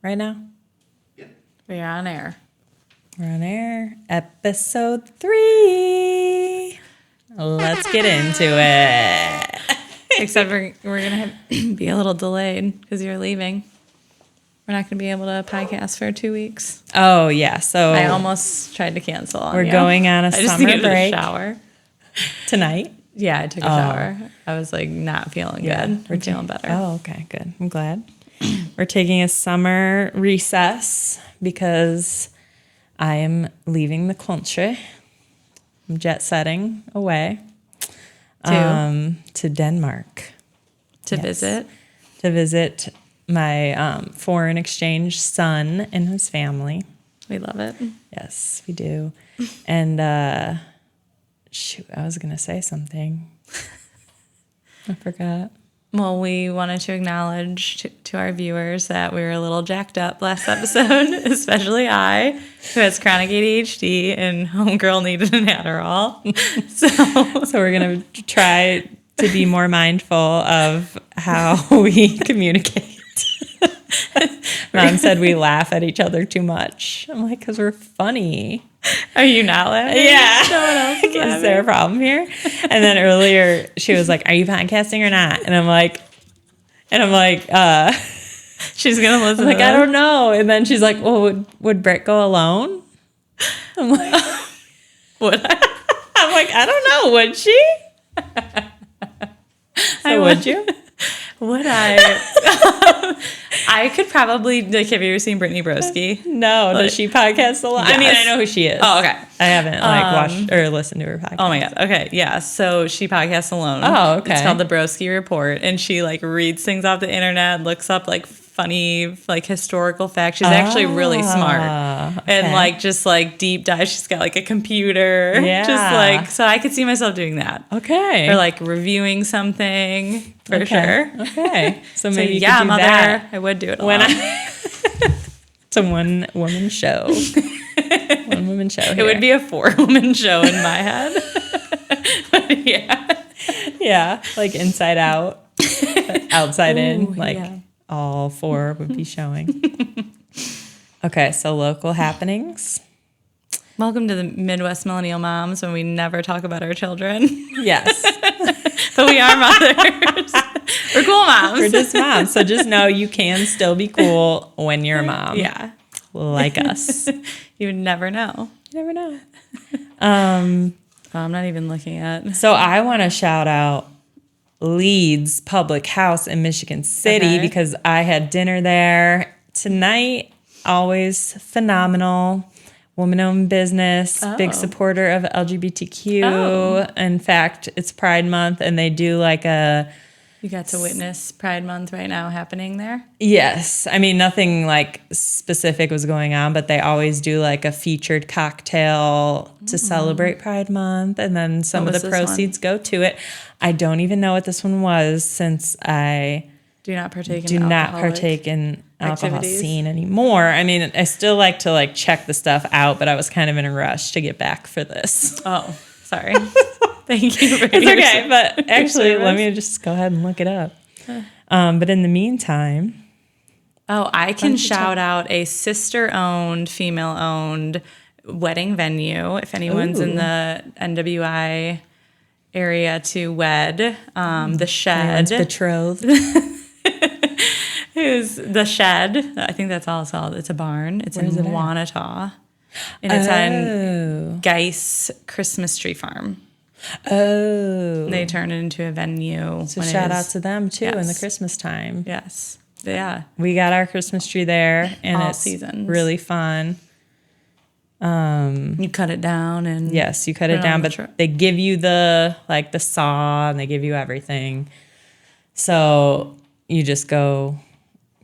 right now? Yeah. We are on air. We're on air. Episode 3. Let's get into it. Except we're going to be a little delayed because you're leaving. We're not going to be able to podcast for 2 weeks. Oh, yeah. So I almost tried to cancel on we're you. going on a I just summer needed break a shower. tonight. Yeah, I took a shower. I was like not feeling good. I'm feeling better. Oh, okay. Good. I'm glad. We're taking a summer recess because I am leaving the country. I'm jet setting away to Denmark. To visit. To visit my foreign exchange son and his family. We love it. Yes, we do. And shoot, I was going to say something. I forgot. Well, we wanted to acknowledge to our viewers that we were a little jacked up last episode, especially I, who has chronic ADHD, and homegirl needed an Adderall. So we're going to try to be more mindful of how we communicate. Mom said we laugh at each other too much. I'm like, because we're funny. Are you not laughing? Yeah. No one else is Is there a problem here? And then earlier she was like, are you podcasting or not? And I'm like, she's going to listen like, to I this. don't know. And then she's like, well, would Britt go alone? I'm like, Would I? I'm like, I don't know. Would she? So would you? Would I? I could probably, like, have you ever seen Brittany Broski? No. Does she podcast a lot? I mean, I know who she is. Oh, okay. I haven't watched or listened to her podcast. Oh my God. Okay. Yeah. So she podcasts alone. Oh, okay. It's called the Broski Report. And she like reads things off the internet, looks up like funny, like historical facts. She's actually really smart. Okay. And like just like deep dive. She's got like a computer. Yeah. Just like, so I could see myself doing that. Okay. Or like reviewing something for sure. Okay. So maybe you yeah, could do mother, that I would do it when alone. it's a one-woman show. One-woman show. It would be a 4-woman show in my head. But yeah. Yeah, like inside out, outside in, Ooh, like yeah. all 4 would be showing. Okay, so local happenings. Welcome to the Midwest Millennial Moms, when we never talk about our children. Yes, But we are mothers. We're cool moms. we're just moms. So just know you can still be cool when you're a mom. Yeah. Like us. You would never know. You never know. Oh, I'm not even looking at. So I want to shout out Leeds Public House in Michigan City Okay. because I had dinner there tonight. Always phenomenal. Woman-owned business, big supporter of LGBTQ. Oh. In fact, it's Pride Month, and they do like a... You got to witness Pride Month right now happening there? Yes. I mean, nothing like specific was going on, but they always do like a featured cocktail to celebrate Pride Month, and then some What of was the this proceeds go to it. I don't even know what this one was since I... Do not partake in do not alcoholic partake in alcohol activities. scene anymore. I mean, I still like to like check the stuff out, but I was kind of in a rush to get back for this. Oh, sorry. Thank you for It's your okay, but actually, service. let me just go ahead and look it up. But in the meantime, Oh, I can shout out a sister-owned, female-owned wedding venue if anyone's in the NWI area to wed. The anyone's Shed. betrothed. Who's the Shed? I think that's all it's called. It's a barn. It's in is it at? Wanata. And it's on Geis Christmas Tree Farm. Oh. They turn it into a venue. So when it shout is- out to them too in the Yes. Christmas time. Yes. Yeah. We got our Christmas tree there, and All it's seasons. really fun. You cut it down and Yes, you cut Put it it down, on the but truck. they give you the saw and they give you everything. So you just go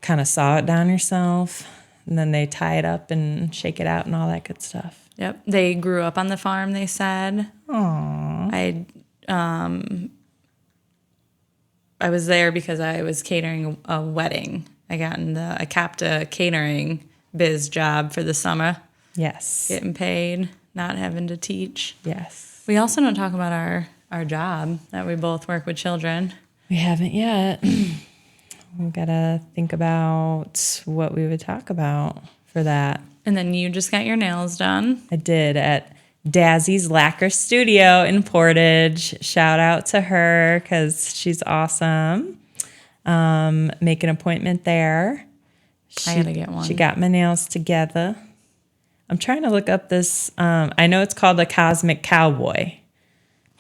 kind of saw it down yourself, and then they tie it up and shake it out and all that good stuff. Yep. They grew up on the farm, they said. Aww. I was there because I was catering a wedding. I capped a catering biz job for the summer, Yes. getting paid, not having to teach. Yes. We also don't talk about our job, that we both work with children. We haven't yet. we gotta think about what we would talk about for that. And then you just got your nails done. I did at Dazzy's Lacquer Studio in Portage. Shout out to her because she's awesome. Make an appointment there. I gotta get one. She got my nails together. I'm trying to look up this. I know it's called the Cosmic Cowboy,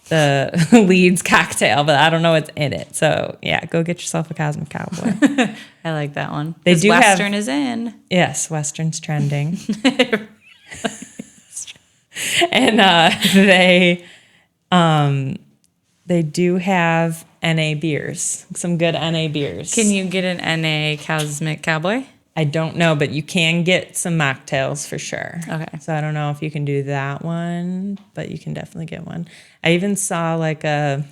the Leeds cocktail, but I don't know what's in it. So yeah, go get yourself a Cosmic Cowboy. I like that one. They do Western is in. Yes, Western's trending. And they do have NA beers, some good NA beers. Can you get an NA Cosmic Cowboy? I don't know, but you can get some mocktails for sure. Okay. So I don't know if you can do that one, but you can definitely get one. I even saw like a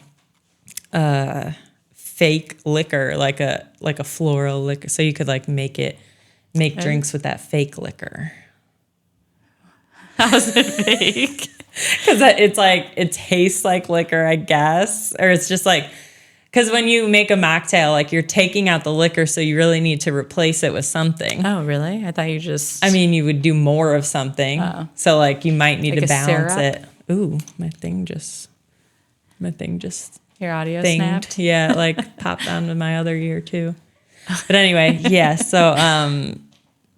fake liquor, like a floral liquor, so you could like make drinks with that fake liquor. How's it fake? Because it's like, it tastes like liquor, I guess. Or it's just like, because when you make a mocktail, like you're taking out the liquor, so you really need to replace it with something. Oh, really? I thought you just... I mean, you would do more of something. Oh. So like you might need Like to a balance syrup? it. Ooh, my thing just Your audio thinged. snapped? Yeah, like popped onto my other ear too. But anyway, yeah, so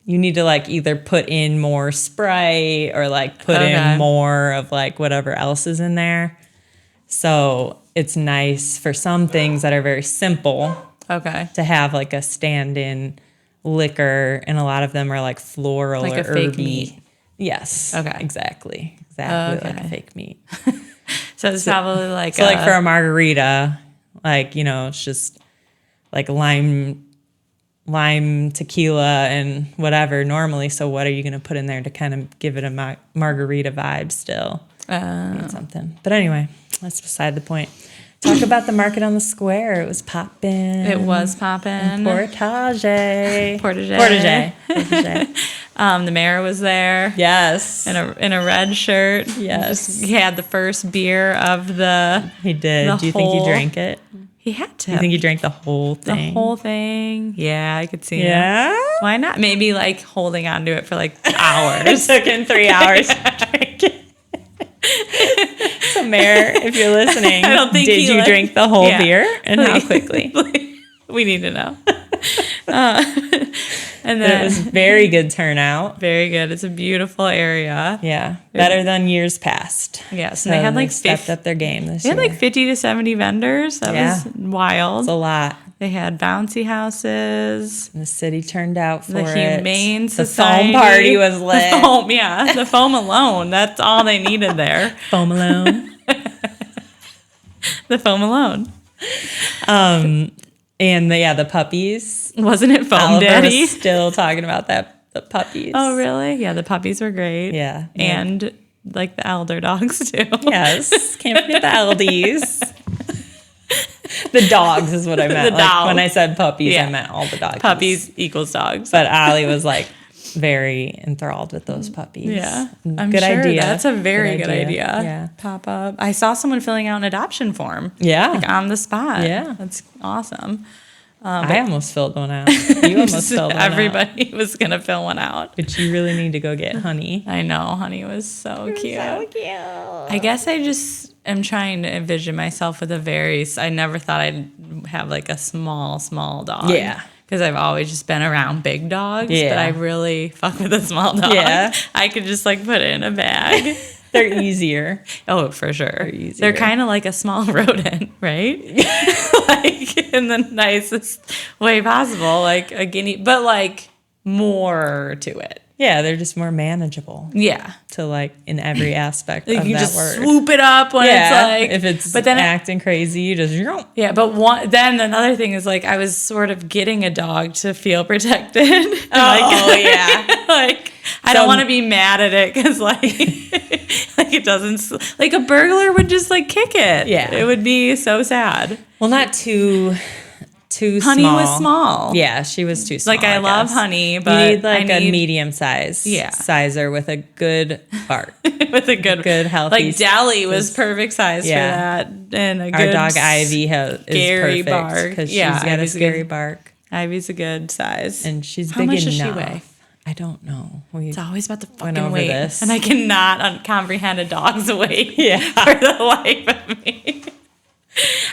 you need to like either put in more Sprite or like put in more of like whatever else is in there. So it's nice for some things that are very simple Okay. to have like a stand-in liquor, and a lot of them are like floral Like or a fake herby. meat. Yes. Okay. Exactly. Like Okay. a fake meat. So it's probably like So like for a margarita, like, you know, it's just like lime tequila and whatever normally. So what are you going to put in there to kind of give it a margarita vibe still? Need something. But anyway, that's beside the point. Talk about the market on the square. It was popping. It was popping. Portage. The mayor was there Yes. in a red shirt. Yes. He had the first beer of the... He did. Do you think he drank it? He had to. Do you think he drank the whole the thing? whole thing? Yeah, I could see him. Yeah? Why not? Maybe like holding on to it for like hours. It took him 3 hours to drink it. So, Mayor, if you're listening, I don't think did he, you like- drink the whole Yeah. beer, and how quickly? We need to know. And But then it was very good turnout. very good. It's a beautiful area. Yeah, better than years past. Yes, So and they had like stepped up their game this They year. had like 50 to 70 vendors. That was wild. It's a lot. They had bouncy houses. And the city turned out for The it. Humane The Society. foam party was lit. The foam, yeah. The foam alone. That's all they needed there. Foam alone. The foam alone. And the puppies. Wasn't it Foam Oliver Daddy? was still talking about the puppies. Oh, really? Yeah, the puppies were great. Yeah. And like the elder dogs, too. Yes. Can't forget the Aldi's. The dogs is what I meant. The Like, dogs. when I said puppies, Yeah. I meant all the dogs. Puppies equals dogs. But Ali was like very enthralled with those puppies. Yeah, I'm good sure idea. that's a very good idea. Yeah. Pop up. I saw someone filling out an adoption form. Yeah. Like on the spot. Yeah. That's awesome. I almost filled one out. You almost filled one out. Everybody was going to fill one out. But you really need to go get Honey. I know. Honey was so cute. So cute. I guess I just am trying to envision myself with I never thought I'd have like a small dog. Yeah. Because I've always just been around big dogs. Yeah. But I really fuck with a small dog. Yeah. I could just like put it in a bag. They're easier. Oh, for sure. easier. They're kind of like a small rodent, right? Like in the nicest way possible, like a guinea, but like more to it. Yeah, they're just more manageable Yeah. to like in every aspect Like of you that just word. swoop it up when it's like, if it's but then acting crazy, you just yeah, but then another thing is like I was sort of getting a dog to feel protected. yeah. Like I don't want to be mad at it because like like it doesn't like a burglar would just like kick it. Yeah. It would be so sad. Well, not too Honey small. was small. Yeah, she was too small. Like I love guess. Honey, You but need like I a need medium size sizer with a good bark. with a good healthy. like Dally was perfect size Yeah. for that, and a Our good dog Ivy is scary perfect bark. because Yeah, she's got a Ivy's scary good. bark. Ivy's a good size. And she's How big much enough. does she weigh? I don't know. It's always about the went fucking over weight. this. And I cannot comprehend a dog's weight Yeah. for the life of me.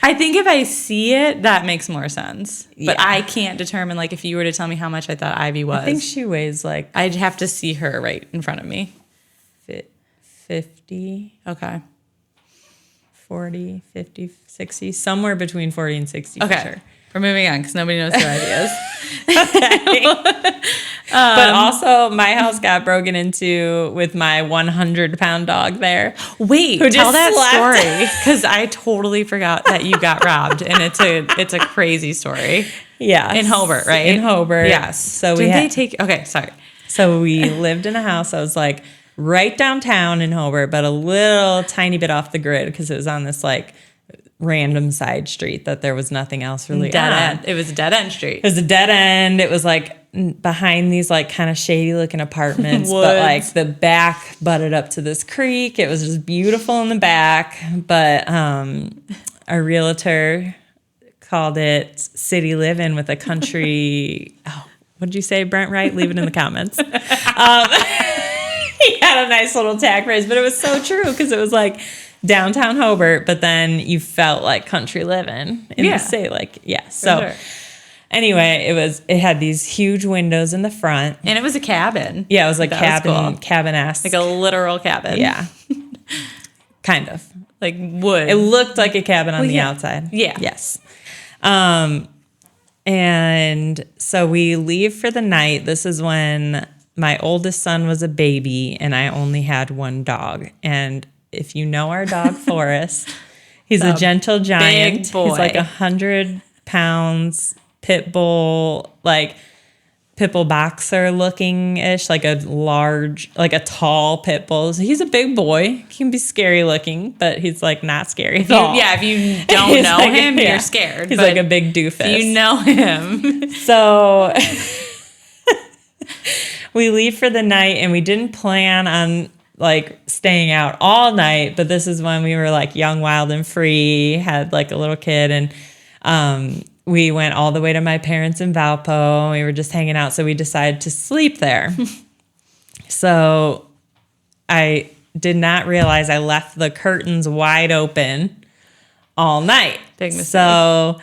I think if I see it, that makes more sense. But Yeah. I can't determine, like, if you were to tell me how much I thought Ivy was. I think she weighs like I'd have to see her right in front of me. 50, Okay. 40, 50, 60, somewhere between 40 and 60 Okay. for sure. We're moving on because nobody knows who Ivy is. But also, my house got broken into with my 100-pound dog there. Wait, Who tell just that slept. story because I totally forgot that you got robbed, and it's a crazy story. Yeah. In Hobart, right? In Hobart. Yes. So Did we they had, take? Okay, sorry. So we lived in a house that was like right downtown in Hobart, but a little tiny bit off the grid because it was on this like random side street that there was nothing else really Dead on. end. It was a dead end street. It was a dead end. It was like behind these like kind of shady looking apartments, but Woods. like the back butted up to this creek. It was just beautiful in the back, but our realtor called it city living with a country. Oh, what did you say, Brent? Right? Leave it in the comments. He had a nice little tag phrase, but it was so true because it was like downtown Hobart, but then you felt like country living in the city. Like, yeah. So sure. anyway, it had these huge windows in the front. And it was a cabin. Yeah, it was like That was cool. cabin-esque. Like a literal cabin. Yeah. Kind of. Like wood. It looked like a cabin on the yeah. outside. Yeah. Yes. And so we leave for the night. This is when my oldest son was a baby and I only had one dog. And if you know our dog, Forrest, he's a gentle giant. big boy. He's like 100 pounds, pit bull boxer looking ish, like a tall pit bull. So he's a big boy. He can be scary looking, but he's like not scary at all. Yeah, if you don't He's know like him, yeah. you're scared. He's but like a big doofus. if you know him. So we leave for the night and we didn't plan on like staying out all night, but this is when we were like young, wild and free, had like a little kid, and we went all the way to my parents in Valpo. We were just hanging out, so we decided to sleep there. So I did not realize I left the curtains wide open all night. Big mistake. So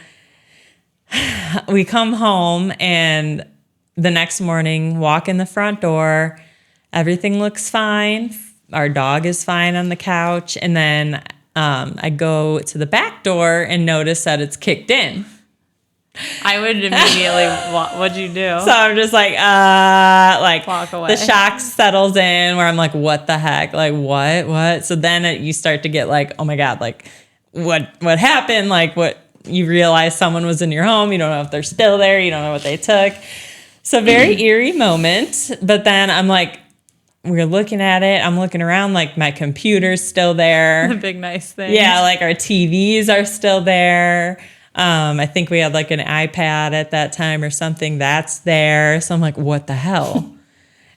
we come home and the next morning, walk in the front door. Everything looks fine. Our dog is fine on the couch. And then I go to the back door and notice that it's kicked in. I would immediately, what'd you do? So I'm just like Walk away. The shock settles in where I'm like, what the heck? Like, what? So then you start to get like, oh my God, like what happened? Like you realize someone was in your home. You don't know if they're still there. You don't know what they took. So very eerie moment. But then I'm like, we're looking at it. I'm looking around like my computer's still there. The big nice thing. Yeah, like our TVs are still there. I think we had like an iPad at that time or something that's there. So I'm like, what the hell?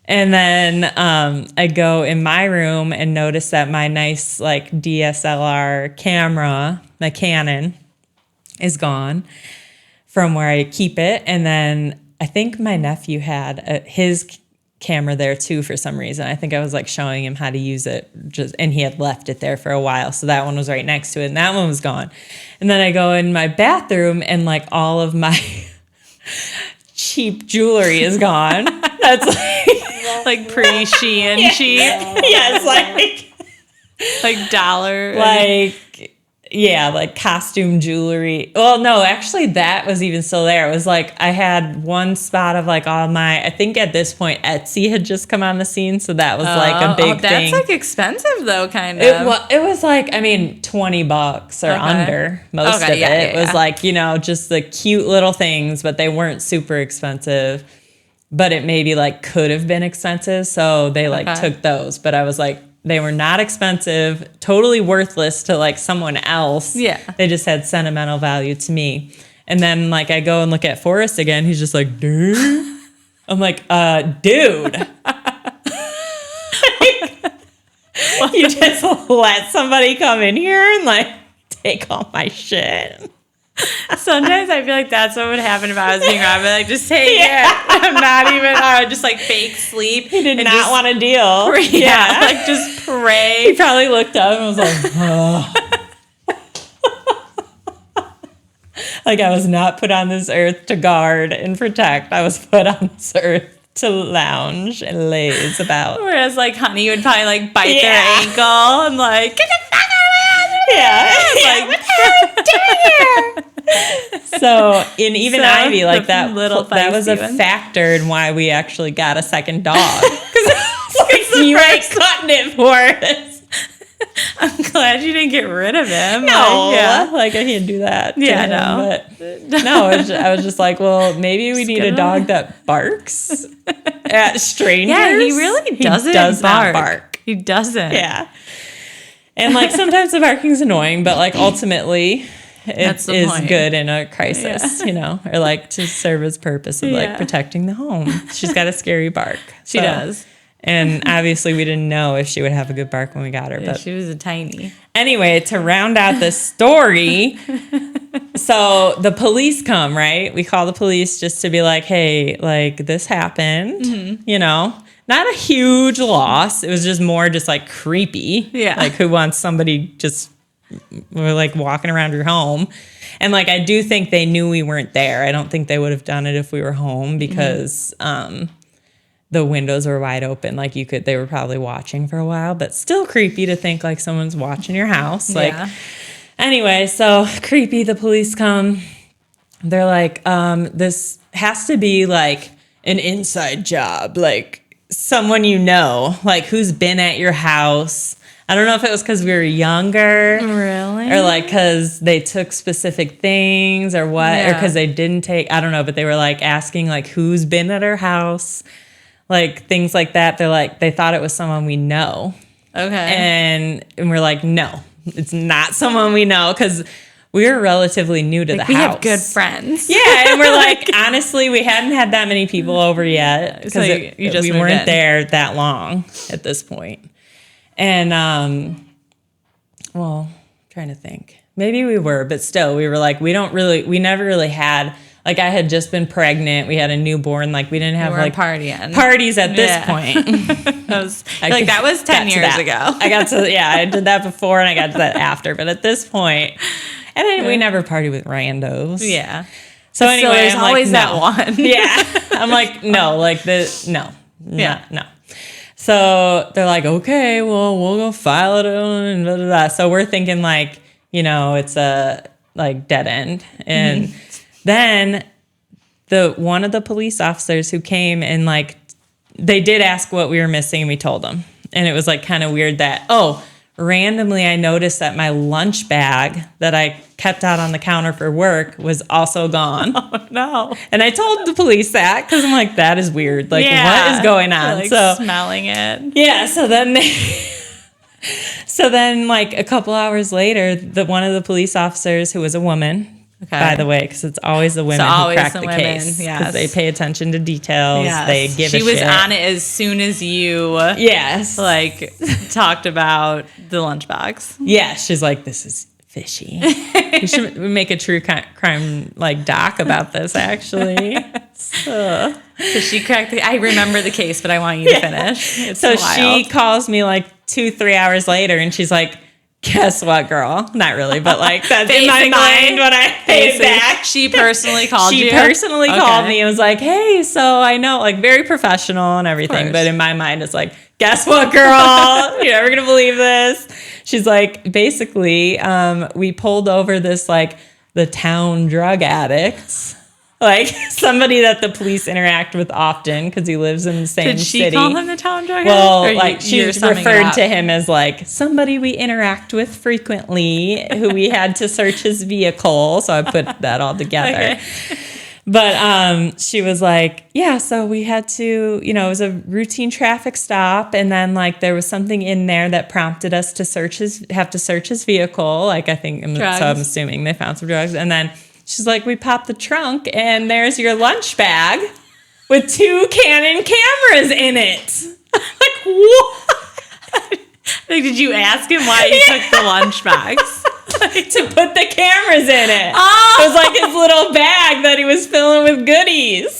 And then I go in my room and notice that my nice like DSLR camera, my Canon, is gone from where I keep it. And then I think my nephew had his camera there too for some reason. I think I was like showing him how to use it and he had left it there for a while. So that one was right next to it and that one was gone. And then I go in my bathroom and like all of my cheap jewelry is gone. That's like pretty Shein cheap. Yes, Like dollar. like costume jewelry. Well, no, actually that was even still there. It was like I had one spot of like all my, I think at this point Etsy had just come on the scene, so that was like a big thing. That's like expensive though, kind of. It was like, I mean, $20 or under most of it. It was like, just the cute little things, but they weren't super expensive. But it maybe like could have been expensive, so they took those. But I was like, they were not expensive, totally worthless to like someone else. Yeah. They just had sentimental value to me. And then like I go and look at Forrest again. He's just like, dude. I'm like, dude. You just let somebody come in here and like take all my shit. Sometimes I feel like that's what would happen if I was being robbed. I'd like, just take it. I'm not even, I would just like fake sleep. He did not want to deal. Yeah. Like just pray. He probably looked up and was like, oh. Like I was not put on this earth to guard and protect. I was put on this earth to lounge and laze about. Whereas like Honey would probably like bite their ankle and like, get the fuck out of here. So in even Ivy, like that was a one. factor in why we actually got a second dog. Because you ain't cutting it for us. I'm glad you didn't get rid of him. No, like I can't do that. Yeah, no. But no, I was just like, well, maybe we need a dog that barks at strangers. Yeah, he really doesn't. Does not bark. He doesn't. Yeah. And like sometimes the barking's annoying, but like ultimately it is good in a crisis, you know, or like to serve its purpose of like protecting the home. She's got a scary bark. She does. And obviously we didn't know if she would have a good bark when we got her. Yeah, but she was a tiny. Anyway, to round out the story, so the police come, right? We call the police just to be like, hey, like this happened, you know, not a huge loss. It was just more just like creepy. Yeah. Like who wants somebody just like walking around your home? And like, I do think they knew we weren't there. I don't think they would have done it if we were home because, the windows were wide open. Like they were probably watching for a while, but still creepy to think like someone's watching your house. Like, anyway, so creepy. The police come. They're like, this has to be like an inside job. Like someone, you know, like who's been at your house. I don't know if it was because we were younger. Really? Or like because they took specific things or what, or because they didn't take, I don't know, but they were like asking like who's been at our house. Like things like that. They're like, they thought it was someone we know. Okay. And we're like, no, it's not someone we know because we were relatively new to the house. We have good friends. Yeah. And we're like, honestly, we hadn't had that many people over yet because we weren't there that long at this point. And, well, I'm trying to think. Maybe we were, but still, we were like, we never really had. Like I had just been pregnant. We had a newborn. Like we didn't have like parties at this point. That was 10 years ago. I did that before and I got to that after. But at this point, and then we never partied with randos. Yeah. So anyway, there's I'm always like, no. that one. Yeah. I'm like, no, like no. So they're like, okay, well, we'll go file it and blah, blah, blah. So we're thinking like, you know, it's a like dead end. And then one of the police officers who came and like, they did ask what we were missing and we told them. And it was like kind of weird that, randomly I noticed that my lunch bag that I kept out on the counter for work was also gone. Oh no. And I told the police that because I'm like, that is weird. Like what is going on? Like so smelling it. Yeah. So then like a couple hours later, one of the police officers who was a woman, by the way, because it's always the women who crack the case. Because they pay attention to details. Yes. They give a shit. She was on it as soon as you like talked about the lunchbox. Yeah, she's like, this is fishy. We should make a true crime like doc about this, actually. So she cracked I remember the case, but I want you to finish. It's so wild. She calls me like 2-3 hours later and she's like, guess what, girl? Not really, but like that's in my mind when I paid back. She personally called you? She personally called me and was like, hey, so I know, like very professional and everything, but in my mind it's like, guess what, girl? You're never going to believe this. She's like, basically, we pulled over this like the town drug addicts. Like somebody that the police interact with often because he lives in the same city. Did she call him the town drug addict? Well, like she referred to him as like somebody we interact with frequently who we had to search his vehicle. So I put that all together. Okay. But she was like, yeah, so we had to, you know, it was a routine traffic stop. And then like there was something in there that prompted us to search his vehicle. Like I think, so I'm assuming they found some drugs. And then she's like, we popped the trunk and there's your lunch bag with 2 Canon cameras in it. Like, what? Like, did you ask him why he took the lunch bags? to put the cameras in it. Oh. It was like his little bag that he was filling with goodies.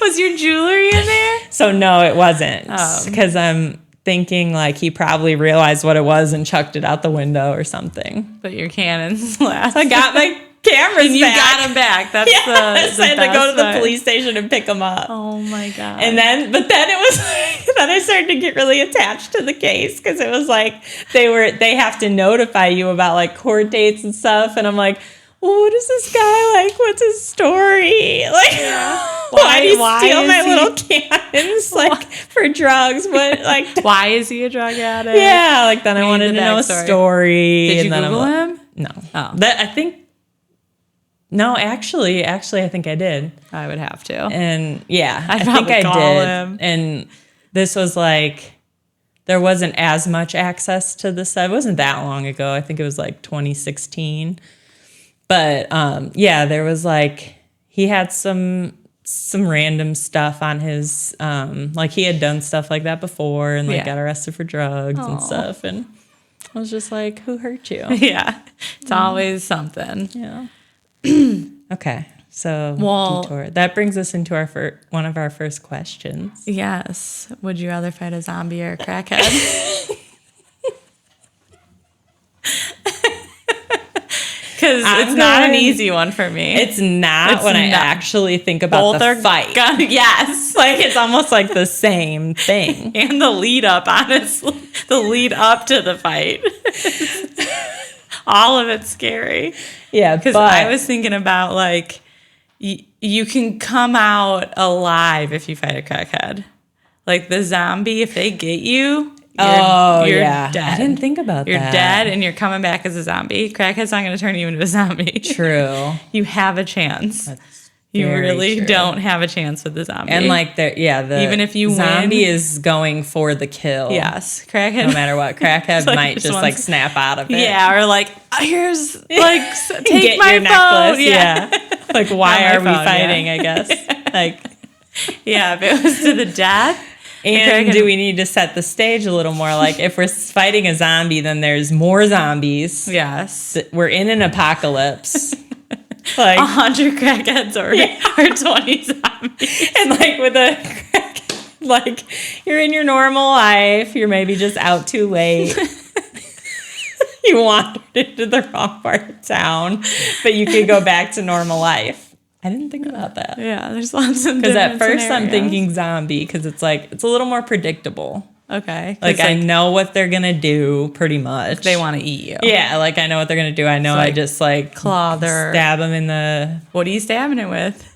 Was your jewelry in there? So no, it wasn't. Oh. Because I'm thinking like he probably realized what it was and chucked it out the window or something. But your Canon's last. I got my cameras and you back. got them back. That's yes, the I had to go to the best police station and pick them up. Oh my God. And then it was like, then I started to get really attached to the case because it was like they have to notify you about like court dates and stuff. And I'm like, well, what is this guy like? What's his story? Like, why did he steal my little cannons like for drugs? What like? Why is he a drug addict? Yeah, like then I wanted to know a story. Did you and then Google him? No. Oh. I think. No, actually, I think I did. I would have to. And yeah, I'd I think I call did. him. And this was like, there wasn't as much access to this. It wasn't that long ago. I think it was like 2016. But yeah, there was like, he had some random stuff on his, like he had done stuff like that before and like got arrested for drugs and stuff. And I was just like, who hurt you? Yeah, it's always something. Yeah. Okay, so detour. That brings us into our one of our first questions. Yes. Would you rather fight a zombie or a crackhead? Because it's not an easy one for me. It's not when I actually think about the fight. Yes. Like it's almost like the same thing. And the lead up, honestly. The lead up to the fight. All of it's scary. Yeah, because I was thinking about like you can come out alive if you fight a crackhead. Like the zombie, if they get you, you're dead. I didn't think about you're that. You're dead, and you're coming back as a zombie. Crackhead's not going to turn you into a zombie. True. You have a chance. You really don't have a chance with the zombie. And like even if you zombie win, is going for the kill. Yes, crackhead. No matter what, crackhead might just like snap out of it. Yeah, or like here's like take get my your phone. necklace. Yeah. Like why are we fighting? I guess. Like yeah, if it was to the death. And do we need to set the stage a little more? Like if we're fighting a zombie, then there's more zombies. Yes, we're in an apocalypse. Like 100 crackheads or 20 zombies. And like with a crackhead, like you're in your normal life, you're maybe just out too late. You wandered into the wrong part of town, but you could go back to normal life. I didn't think about that. Yeah, there's lots of because at first I'm thinking zombie because it's like it's a little more predictable. Okay. Like I know what they're gonna do pretty much. They want to eat you. Yeah, like I know what they're gonna do. I know I just like claw their stab them in the. What are you stabbing it with?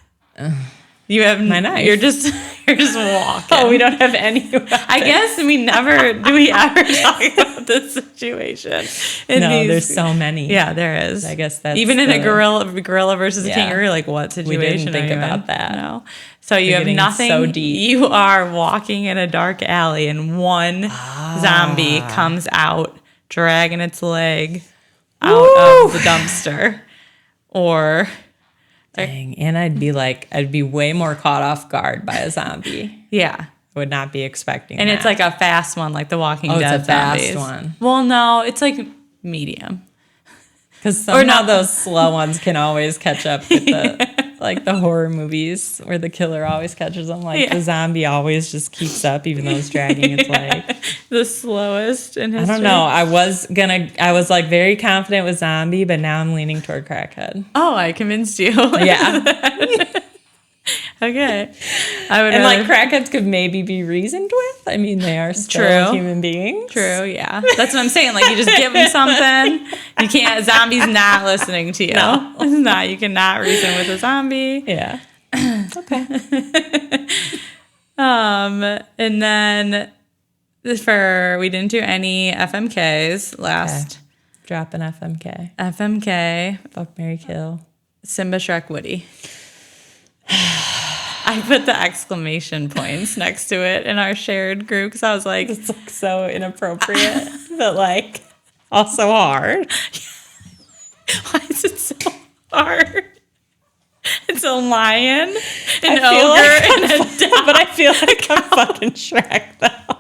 You have my knife. You're just walking. Oh, we don't have any. I guess do we ever talk about this situation? There's so many. Yeah, there is. I guess that's even in a gorilla versus a kangaroo. Like what situation? We didn't think about that. No. So you have nothing. So deep. You are walking in a dark alley, and one zombie comes out, dragging its leg out of the dumpster, or. Dang. And I'd be way more caught off guard by a zombie. Yeah. I would not be expecting and that. it's like a fast one, like the Walking Dead it's a fast zombies. One. Well, no, it's like medium. Because somehow those slow ones can always catch up with the horror movies where the killer always catches them. Like the zombie always just keeps up even though it's dragging its leg. The slowest in history. I don't know. I was like very confident with zombie, but now I'm leaning toward crackhead. Oh, I convinced you. Yeah. Okay. Like crackheads could maybe be reasoned with. I mean, they are still human beings. True, yeah. That's what I'm saying. Like you just give them something. You can't. Zombie's not listening to you. No. It's not. You cannot reason with a zombie. Yeah. Okay. And then we didn't do any FMKs last. Okay. Drop an FMK. FMK. Fuck, marry, kill. Simba, Shrek, Woody. I put the exclamation points next to it in our shared group because I was like, it's like so inappropriate, but like also hard. Why is it so hard? It's a lion, an ogre, and a dog. But I feel like I'm fucking Shrek though.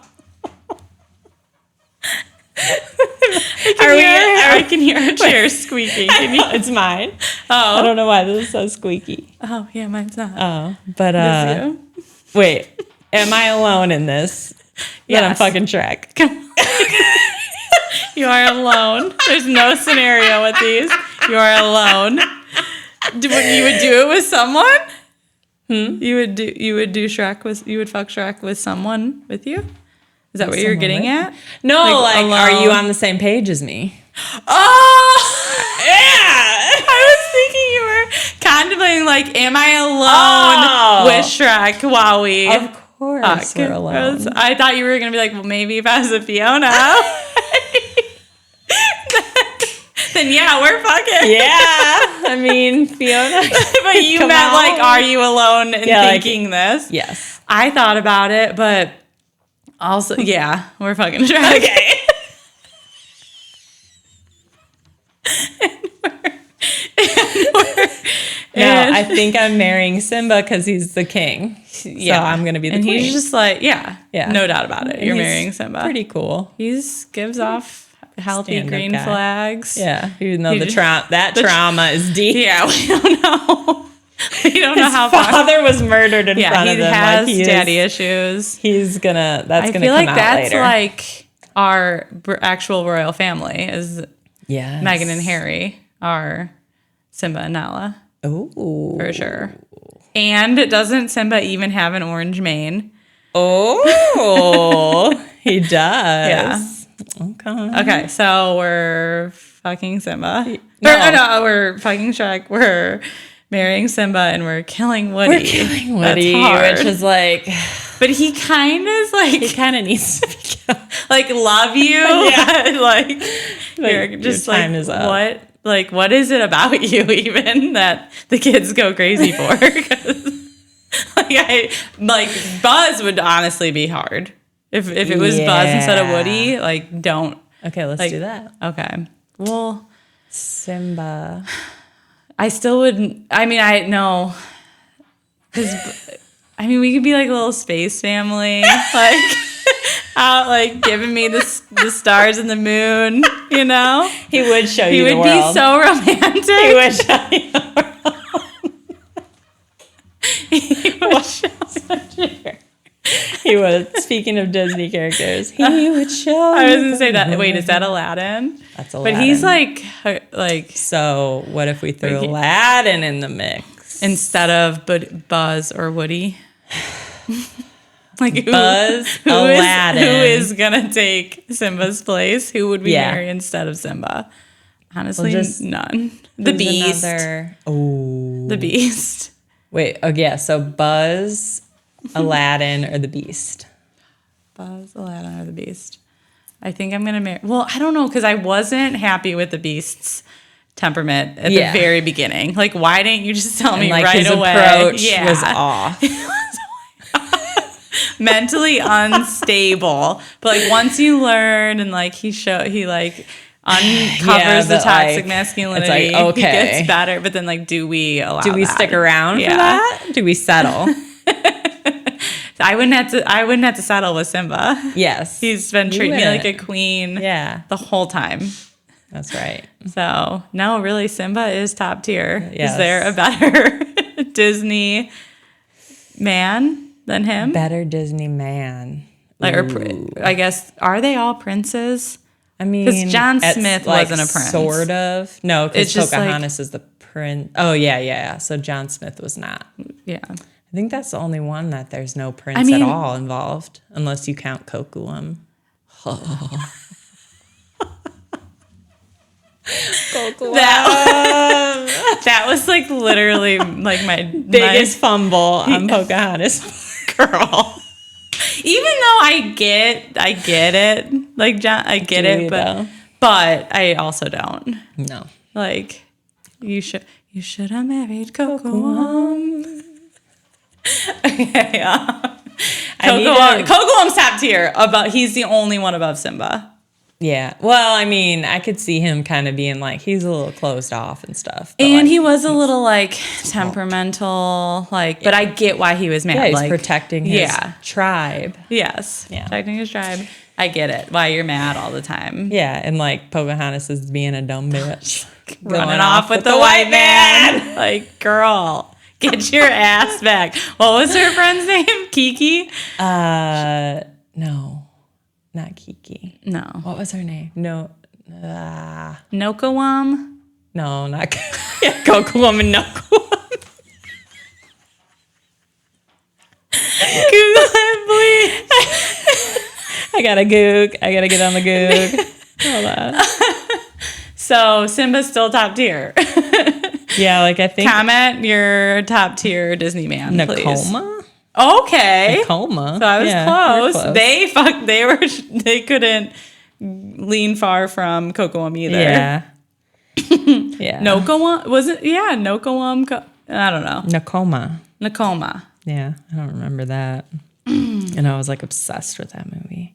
I can hear a chair squeaking. Can you? It's mine. Oh. I don't know why this is so squeaky. Oh, yeah, mine's not. Oh, but Is you? wait, am I alone in this? Yeah, I'm Yes. fucking Shrek. You are alone. There's no scenario with these. You are alone. You would do it with someone? You would do Shrek with, you would fuck Shrek with someone with you? Is that what you're getting at? No, like alone. are you on the same page as me? Oh! Yeah! I was thinking you were contemplating, like, am I alone with Shrek while we... Of course we're alone. I thought you were going to be like, well, maybe if I was a Fiona... then yeah, we're fucking. Yeah, I mean, Fiona. But you meant, like, are you alone in thinking this? Yes. I thought about it, but also, yeah, we're fucking Shrek. Okay. No, I think I'm marrying Simba because he's the king. Yeah, so I'm gonna be the queen. And he's just like, yeah, no doubt about it. You're marrying Simba. Pretty cool. He gives off healthy stand-up green guy. Flags. Yeah, even though trauma is deep. Yeah, we don't know. We don't know how His father was murdered in front of him. He has daddy issues. He's gonna. That's gonna come out later. I feel like that's like our actual royal family is. Yes. Meghan and Harry are Simba and Nala. Oh, for sure. And doesn't Simba even have an orange mane? Oh, he does. Yeah. Okay, so we're fucking Simba. No, we're fucking Shrek. We're marrying Simba and we're killing Woody. We're killing Woody, which is like... But he kind of is like... He kind of needs to be killed. Like, love you. Yeah. like you're just your time is up. What? Like, what is it about you even that the kids go crazy for? Buzz would honestly be hard. If it was Buzz instead of Woody, like, don't. Okay, let's do that. Okay. Well, Simba. I still wouldn't. I mean, I know. Because, I mean, we could be like a little space family. Like, out, like, giving me the stars and the moon, you know? He would show you the world. He would be so romantic. He would show you the world. He would. Speaking of Disney characters, he would show. I was going to say that. Wait, is that Aladdin? That's Aladdin. But he's like. So what if we threw Aladdin in the mix instead of Buzz or Woody? Like Aladdin. Who is gonna take Simba's place? Who would we marry instead of Simba? Honestly, none. The Beast. The Beast. Wait. Oh yeah. So Buzz, Aladdin, or the Beast? Buzz, Aladdin, or the Beast. I think I'm gonna marry. Well, I don't know because I wasn't happy with the Beast's temperament at the very beginning. Like, why didn't you just tell me right away? His approach was off. Mentally unstable, but like once you learn and like he like uncovers the toxic masculinity, it's like, okay, he gets better. But then like, do we stick around for that? Do we settle? I wouldn't have to settle with Simba. Yes, he's been treating me like a queen. Yeah, the whole time. That's right. So no, really, Simba is top tier. Yes. Is there a better Disney man than him? Better Disney man. Like, I guess, are they all princes? I mean, because John Smith wasn't a prince. Sort of. No, because Pocahontas is the prince. Oh, yeah. So John Smith was not. Yeah. I think that's the only one that there's no prince at all involved, unless you count Kocoum. That was like literally like my biggest fumble on Pocahontas. Girl. Even though I get it, like John, I get it, but I also don't. No. Like, you should have married Kocoum. Okay, Kocoum's top tier. He's the only one above Simba. Yeah. Well, I mean, I could see him kind of being like, he's a little closed off and stuff. But And like, he was a little like temperamental, like, but I get why he was mad. yeah, he's like protecting his tribe. Yes. Yeah. Protecting his tribe. I get it. Why you're mad all the time. Yeah, and like Pocahontas is being a dumb bitch. Running off with the white man. Like, girl, get your ass back. What was her friend's name? Kiki? No, not Kiki. No. What was her name? No. Nokawam? No, not yeah, Coco Woman, Nokoum. Google it, please. I gotta goog. I gotta get on the goog. Hold on. So Simba's still top tier. Yeah, like I think Comment your top tier Disney man, please. Nakoma. Okay. Nakoma. So I was Yeah, close. They couldn't lean far from Kocoum either. Yeah. Yeah. Nokawam was it? Yeah, Nokawam. I don't know. Nakoma. Nakoma. Yeah, I don't remember that. And I was like obsessed with that movie.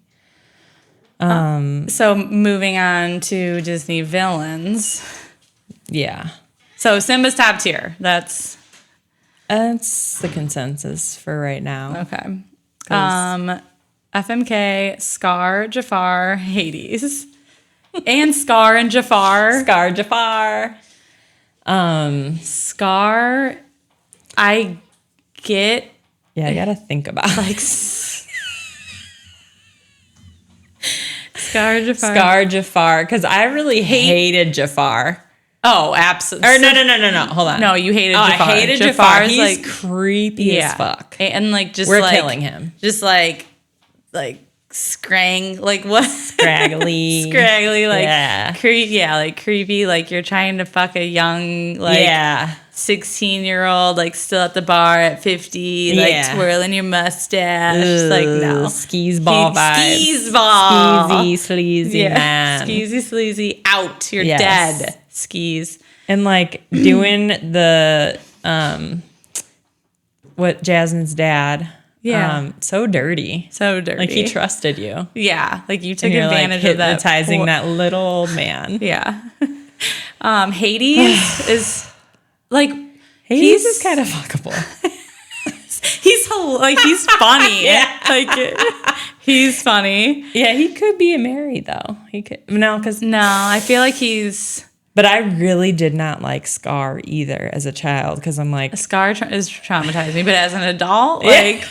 So moving on to Disney villains. Yeah. So Simba's top tier. That's the consensus for right now. okay. FMK, Scar, Jafar, Hades, and Scar and Jafar. Scar Jafar. Scar. I get Yeah, I gotta think about like Scar Jafar. Scar Jafar, because I really hated Jafar. Oh, absolutely. Or no. Hold on. No, you hated Oh, Jafar. I hated Jafar. Jafar's He's like creepy as fuck. And like just We're like killing him. Just like scrang, like what? Scraggly. Scraggly, like Yeah. like creepy, like you're trying to fuck a young, like Yeah. 16-year-old, like still at the bar at 50, like Yeah. twirling your mustache. Like no. Skis ball vibes. Skis ball. Skeezy, sleazy man. Skeezy, sleazy, out. You're Yes. dead. Skis. And like doing the what Jasmine's dad. Yeah. So dirty. So dirty. Like he trusted you. Yeah. Like you took And you're advantage like of that. hypnotizing that little old man. Yeah. Hades is like Hades is kind of fuckable. he's funny. Yeah. Like he's funny. Yeah, he could be a Mary though. He could because No, I feel like he's but I really did not like Scar either as a child because I'm like Scar is traumatized me, but as an adult, Yeah. like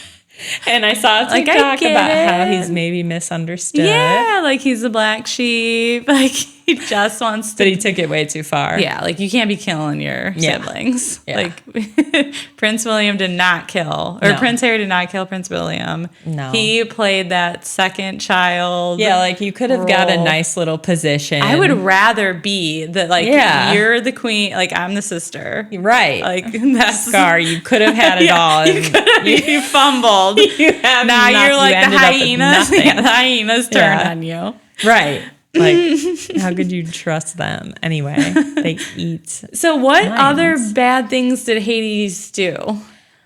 and I saw a Like, I TikTok get about how it. he's maybe misunderstood. yeah, like he's a black sheep. Like he just wants to But he took it way too far. yeah, like you can't be killing your Yeah. siblings. Yeah. Like Prince William did not kill, or No. Prince Harry did not kill Prince William. No. He played that second child. Yeah, like you could have got a role. nice little position. I would rather be that, like, Yeah. you're the queen, like, I'm the sister. Right. Like, that's Scar, you could have had it all. You and could have, you fumbled. you have Now not- you're like you the ended up with hyenas. nothing. Yeah, the hyenas turned Yeah. on you. Right. Like, how could you trust them? Anyway, they eat. So, what Lions. other bad things did Hades do?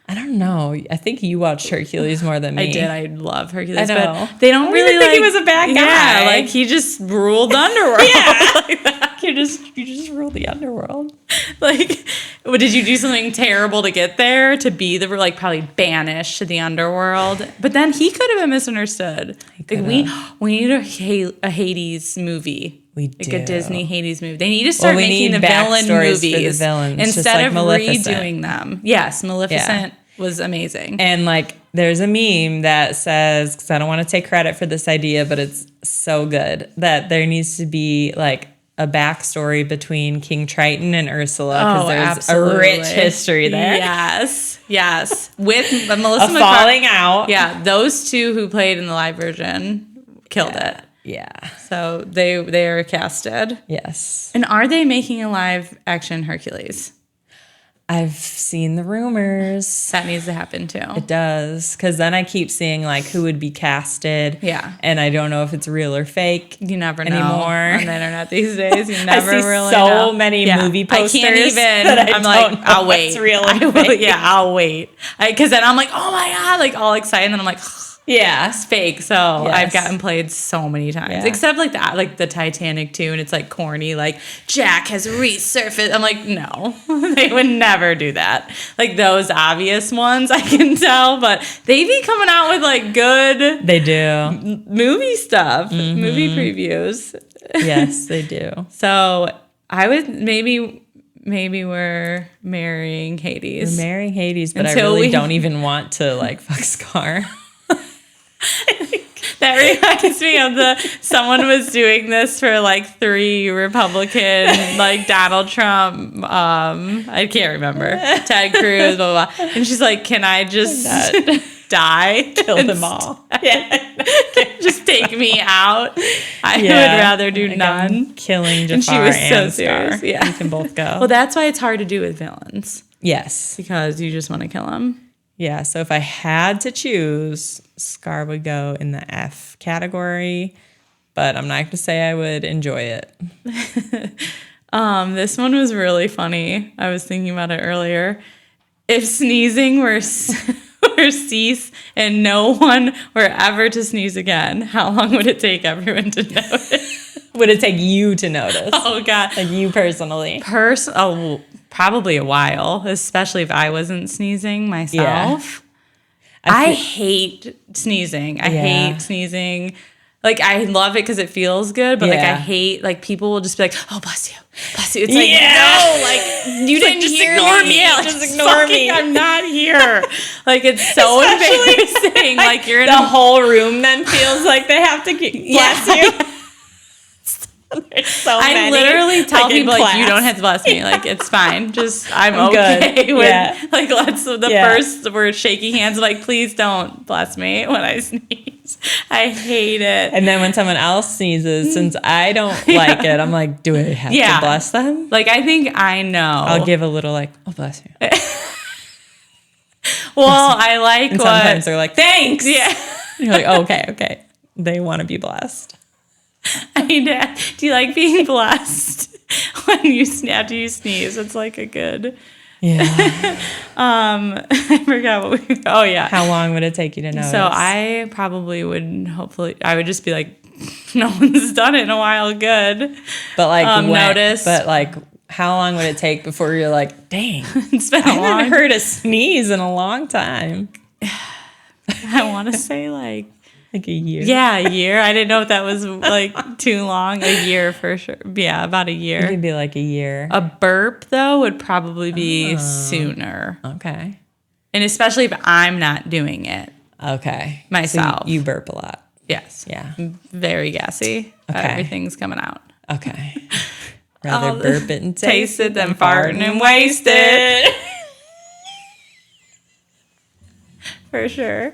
I don't know. I think you watched Hercules more than me. I did. I love Hercules, I know. but they don't I really didn't think like. he was a bad Yeah, guy. like he just ruled the underworld. Yeah. You just rule the underworld. Like, well, did you do something terrible to get there? To be the like probably banished to the underworld? But then he could have been misunderstood. Like, we need a Hades movie. We like do. a Disney Hades movie. They need to start we making need the villain backstories movies for the villains, just instead like of Maleficent. redoing them. Yes, Maleficent was amazing. And like, there's a meme that says, because I don't want to take credit for this idea, but it's so good, that there needs to be like a backstory between King Triton and Ursula, because there's absolutely. a rich history there. Yes. With Melissa A McCarthy. falling out. Yeah, those two who played in the live version killed it. Yeah. So they are casted. Yes. And are they making a live action Hercules? I've seen the rumors. That needs to happen too. It does. Because then I keep seeing like who would be casted. Yeah. And I don't know if it's real or fake. You never know anymore. on the internet these days. You never I see really so know. many movie I posters can't even. that I I'm like, don't know I'll what's wait. real I and will, fake. yeah, I'll wait. Because then I'm like, oh my god, like all excited, and then I'm like, Yeah. It's fake. So I've Yes. gotten played so many times, Yeah. except like the Titanic too, and it's like corny, like Jack has resurfaced. I'm like, no, they would never do that. Like those obvious ones, I can tell, but they be coming out with like good They do. movie stuff, movie previews. Yes, they do. So I would maybe we're marrying Hades. We're marrying Hades, but Until I really we- don't even want to like fuck Scar. That reminds me of someone was doing this for like 3 Republican, like Donald Trump, I can't remember, Ted Cruz, blah, blah, blah. And she's like, can I just die? Kill them all. Yeah. Just take me out. I Yeah. would rather do Like, none. I'm killing Jafar And she was so and serious. Scar. Yeah. You can both go. Well, that's why it's hard to do with villains, yes. because you just want to kill them. Yeah. So if I had to choose, Scar would go in the F category, but I'm not going to say I would enjoy it. This one was really funny. I was thinking about it earlier. If sneezing were cease and no one were ever to sneeze again, how long would it take everyone to notice? Would it take you to notice? Oh God, Like you personally? probably a while, especially if I wasn't sneezing myself. I hate sneezing. I Yeah. hate sneezing. Like, I love it because it feels good, but like, I Yeah. hate, like, people will just be like, oh, bless you. Bless you. It's like, Yeah. no, like, you didn't just hear ignore me. me. Yeah, Just like, ignore fucking, me. I'm not here. Like, it's so embarrassing. Like, you're in The whole room then feels like they have to bless you. There's so I many, literally tell like, in people, like, you class. don't have to bless me. Like, it's fine. Just, I'm good. okay with, Yeah. like, Yeah. first, we're shaking hands. Like, please don't bless me when I sneeze. I hate it. And then when someone else sneezes, since I don't like it, I'm like, do I have Yeah. to bless them? Like, I think I know. I'll give a little like, oh, bless you. Well, I like And what. sometimes they're like, thanks. Yeah. You're like, oh, okay. They want to be blessed. I mean, do you like being blessed when after you sneeze? It's like a good. Yeah. I forgot what we. Oh yeah. How long would it take you to notice? So I probably would. Hopefully, I would just be like, no one's done it in a while. Good. but like notice. But like, how long would it take before you're like, dang, It's been I a haven't long. heard a sneeze in a long time. I want to say like. Like a year. Yeah, a year. I didn't know if that was like too long. A year for sure. Yeah, about a It year. could be like a year. A burp though would probably be sooner. Okay. And especially if I'm not doing it Okay. myself. So you burp a lot. Yes. Yeah. Very gassy. Okay. Everything's coming out. Okay. Rather I'll burp it and Taste it than than farting and waste it. For sure.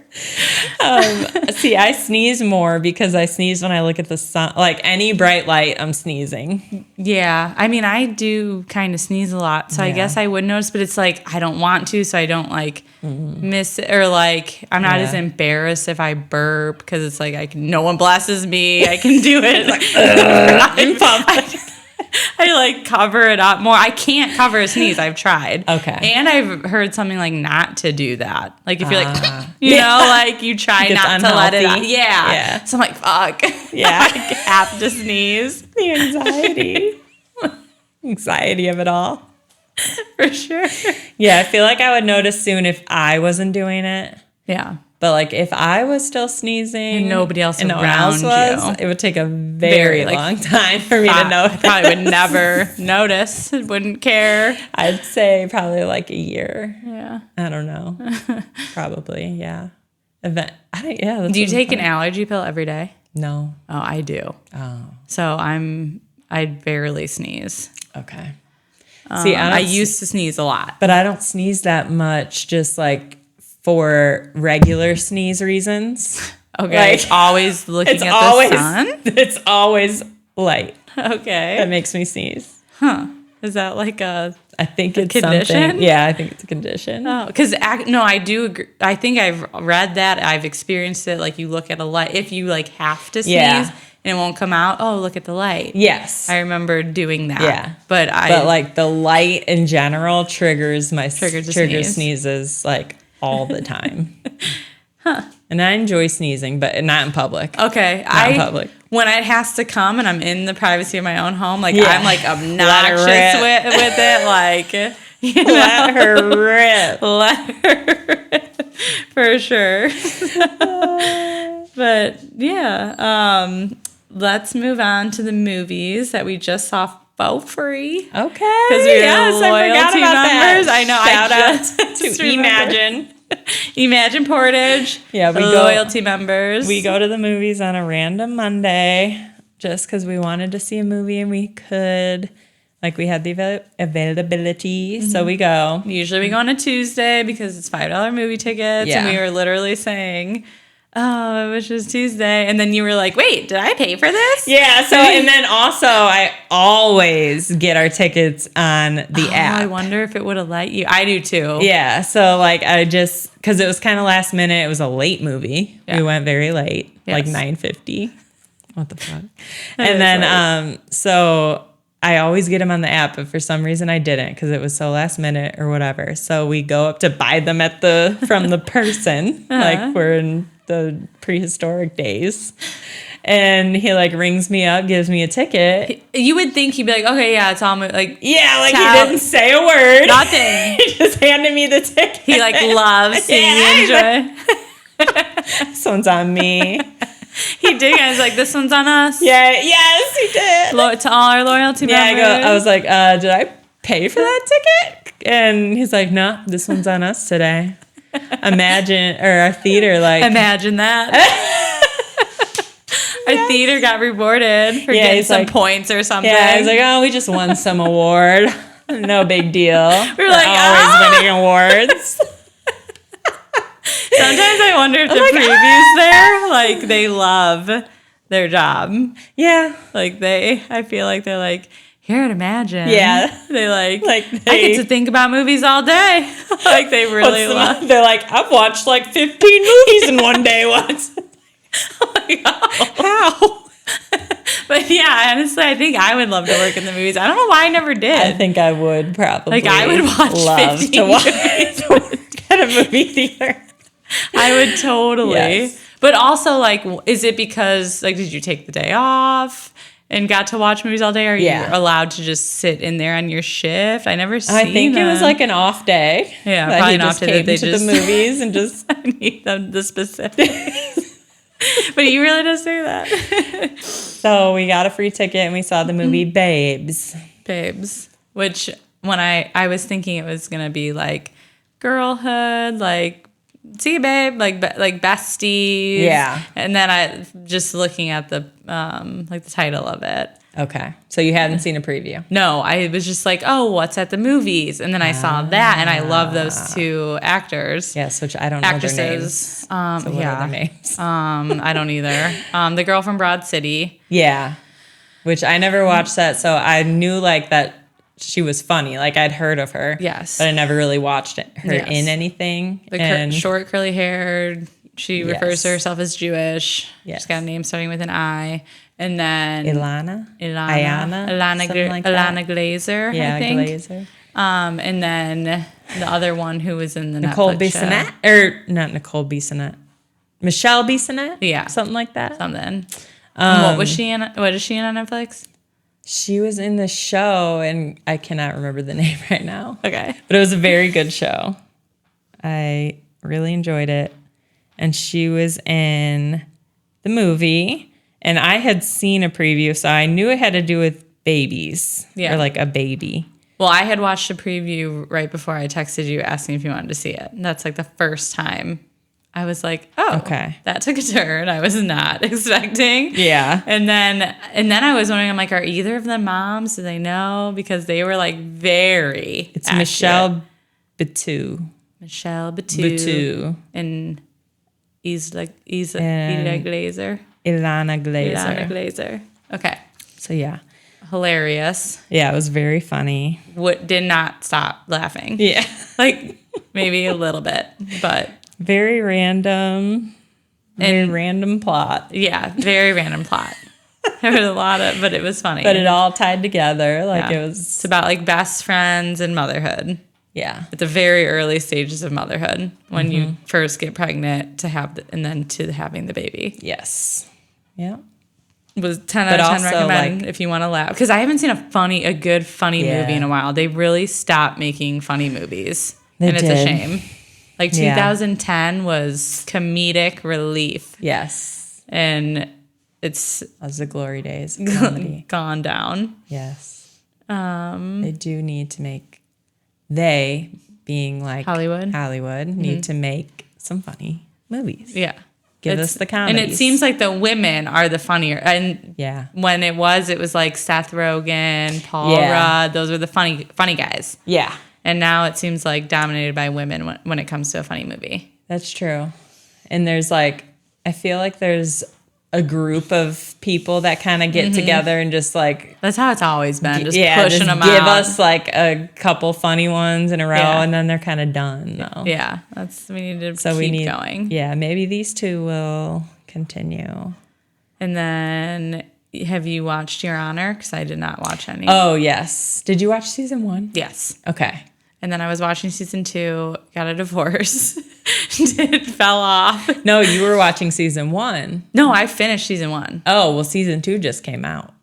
See, I sneeze more because I sneeze when I look at the sun. Like any bright light, I'm sneezing. Yeah. I mean, I do kind of sneeze a lot. So I Yeah. guess I would notice, but it's like I don't want to. So I don't like miss it. Or like I'm not Yeah. as embarrassed if I burp because it's like no one blesses me. I can do it. I like cover it up more. I can't cover a sneeze. I've tried. Okay. And I've heard something like not to do that. Like if you're like, Yeah. like you try It's not to let it out. unhealthy. Yeah. Yeah. So I'm like, fuck. Yeah. I have to sneeze. The anxiety of it all. For sure. Yeah, I feel like I would notice soon if I wasn't doing it. Yeah. But like if I was still sneezing And nobody else and no one around else was, you. it would take a very like, long time for me to know. I probably would never notice. Wouldn't care. I'd say probably like a year. Yeah. I don't know. Probably, yeah. Yeah. Do you take an allergy pill every day? No. Oh, I do. Oh, So I barely sneeze. okay. See, I used to sneeze a lot. but I don't sneeze that much. Just like for regular sneeze reasons. Okay. Like, always looking at always, the sun. It's always light Okay. that makes me sneeze. Is that like a I think it's condition? something. Yeah, I think it's a condition. oh? Because no, I do. Agree. I think I've read that. I've experienced it. Like you look at a light. If you like have to sneeze Yeah. and it won't come out. Oh, look at the light. Yes. I remember doing that. Yeah. But like the light in general triggers Triggers a triggers sneeze. sneezes like all the time. And And I enjoy sneezing, but not in public. Okay. Not in public. When it has to come and I'm in the privacy of my own home, like Yeah. I'm like obnoxious with it. Like, you know, Let her rip. let her rip, for sure. But yeah, let's move on to the movies that we just saw for free. Okay. Because we're yes, I forgot loyalty about members. that. I know. Shout I out just to remembered. Imagine. Imagine Portage. Yeah, we go- loyalty members. We go to the movies on a random Monday just because we wanted to see a movie and we could. Like, we had the availability, so we go. Usually we go on a Tuesday because it's $5 movie tickets. Yeah. And we were literally saying, oh, which was Tuesday. And then you were like, wait, did I pay for this? Yeah, so, and then also, I always get our tickets on the app. I wonder if it would have let you. I do too. Yeah, so, like, I just, because it was kind of last minute, it was a late movie. Yeah. We went very late, like Yes. 9:50. What the fuck? That And is then, so I always get them on the app, but for some reason I didn't because it was so last minute or whatever. So we go up to buy them from the person, like we're in the prehistoric days. And he like rings me up, gives me a ticket. You would think he'd be like, okay, yeah, it's all like Yeah, like Ciao. he didn't say a word. nothing. He just handed me the ticket. He like loves seeing you enjoy. This one's on me. He did. I was like, this one's on us. Yeah, yes, he did. To all our loyalty Yeah, members. I was like, did I pay for that ticket? And he's like, no, this one's on us today. Imagine, or our theater, like. Imagine that. Our theater got rewarded for Yeah, getting he's some like- points or something. Yeah, he's like, oh, we just won some award. No big deal. We were like, always winning awards. Sometimes I wonder if the like, previews there, like, they love their job. Yeah. Like, I feel like they're like, here at Imagine. Yeah. They Like, I get to think about movies all day. Like, they really love. They're like, I've watched like 15 movies in one day once. Like, oh. How? But yeah, honestly, I think I would love to work in the movies. I don't know why I never did. I think I would probably. Like, I would watch love 15 to watch at a movie theater. I would totally. Yes. But also, like, is it because, like, did you take the day off and got to watch movies all day? Or are you allowed to just sit in there on your shift? I never seen I think it was like an off day. Yeah, that probably he an off just day came that they to just- the movies and just. I need the specifics. But you really just say that. So we got a free ticket and we saw the movie Babes. Babes. Which, when I was thinking it was going to be, like, girlhood, like, see you, babe, like besties. Yeah. And then I just looking at the like the title of it. Okay. So you hadn't seen a preview. No, I was just like, oh, what's at the movies? And then I saw that, and I love those two actors. Yes, which I don't know their names. Actresses. So what are their names? I don't either. The girl from Broad City. Yeah. Which I never watched that, so I knew like that she was funny. Like I'd heard of her. Yes. But I never really watched her Yes. in anything. The short curly haired. She refers to Yes. herself as Jewish. Yes. She's got a name starting with an I. And then Ilana Ilana like that. Glazer, Yeah, I think. Glazer. And then the other one who was in the Nicole Netflix show. Bissonnette? Or not Nicole Bissonnette. Michelle Bissonnette? Yeah. Something like that. Something. What was she in? What is she in on Netflix? She was in the show, and I cannot remember the name right now. Okay. But it was a very good show. I really enjoyed it. And she was in the movie. And I had seen a preview, so I knew it had to do with babies. Yeah. Or like a baby. Well, I had watched a preview right before I texted you asking if you wanted to see it. And that's like the first time I was like, oh, Okay. that took a turn I was not expecting. Yeah. And then I was wondering, I'm like, are either of them moms? Do they know? Because they were like very It's accurate. Michelle Batu. Michelle Batu. And Isla Glazer. Ilana Glazer. Ilana Glazer. Okay. So yeah. Hilarious. Yeah, it was very funny. Did not stop laughing. Yeah. Like maybe a little bit, but Very random. Very random plot. yeah, very random plot. There was a lot of, but it was funny. But it all tied together. Like Yeah. it was. It's about like best friends and motherhood. Yeah. At the very early stages of motherhood, when you first get pregnant to have, and then to having the baby. Yes. Yeah. Was 10 out of 10 recommend if you want to laugh. Because I haven't seen a good funny movie in a while. They really stopped making funny movies. It's a shame. Like 2010 was comedic relief. Yes. And it's as the glory days of comedy. Gone down. Yes. They do need to make, being like Hollywood need to make some funny movies. Yeah. Give us the comedies. And it seems like the women are the funnier. And when it was like Seth Rogen, Paul Rudd. Those were the funny guys. Yeah. And now it seems like dominated by women when it comes to a funny movie. That's true. And there's like, I feel like there's a group of people that kind of get together and just like... That's how it's always been. Just pushing them out. Give us like a couple funny ones in a row and then they're kind of done though. Yeah. We need to keep going. Yeah. Maybe these two will continue. And then have you watched Your Honor? Because I did not watch any. Oh, yes. Did you watch season 1? Yes. Okay. And then I was watching season 2, got a divorce, fell off. No, you were watching season 1. No, I finished season 1. Oh, well, season 2 just came out.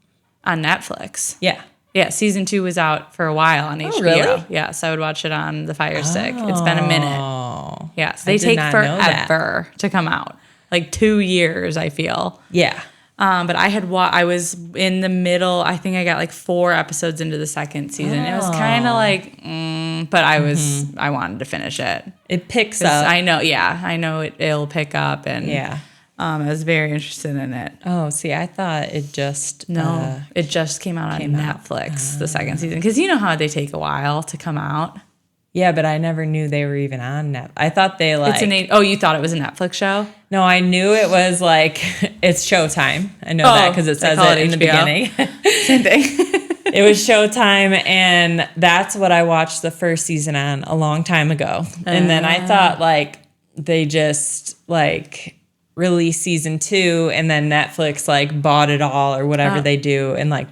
On Netflix. Yeah. Yeah, season 2 was out for a while on HBO. Really? Yeah, so I would watch it on the Fire Stick. It's been a minute. Oh. Yes, they take forever to come out. Like 2 years, I feel. Yeah. But I was in the middle. I think I got like 4 episodes into the second season. It was kind of like, but I wanted to finish it. It picks up. I know. Yeah, I know it'll pick up, and I was very interested in it. Oh, see, I thought it just it just came out on Netflix the second season, because you know how they take a while to come out. Yeah, but I never knew they were even on Netflix. I thought they like... you thought it was a Netflix show? No, I knew it was like, it's Showtime. I know that because it says it in the beginning. Same thing. It was Showtime, and that's what I watched the first season on a long time ago. And then I thought like they just like released season 2 and then Netflix like bought it all or whatever they do and like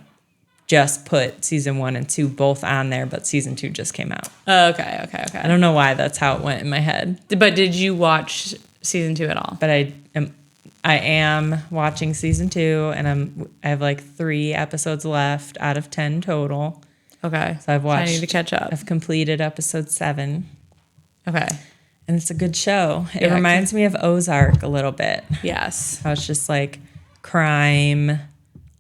just put season 1 and 2 both on there, but season 2 just came out. Okay. I don't know why that's how it went in my head. But did you watch season 2 at all? But I am watching season 2, and I have like 3 episodes left out of 10 total. Okay. So I've watched. I need to catch up. I've completed episode 7. Okay. And it's a good show. It reminds me of Ozark a little bit. Yes. How it's just like crime.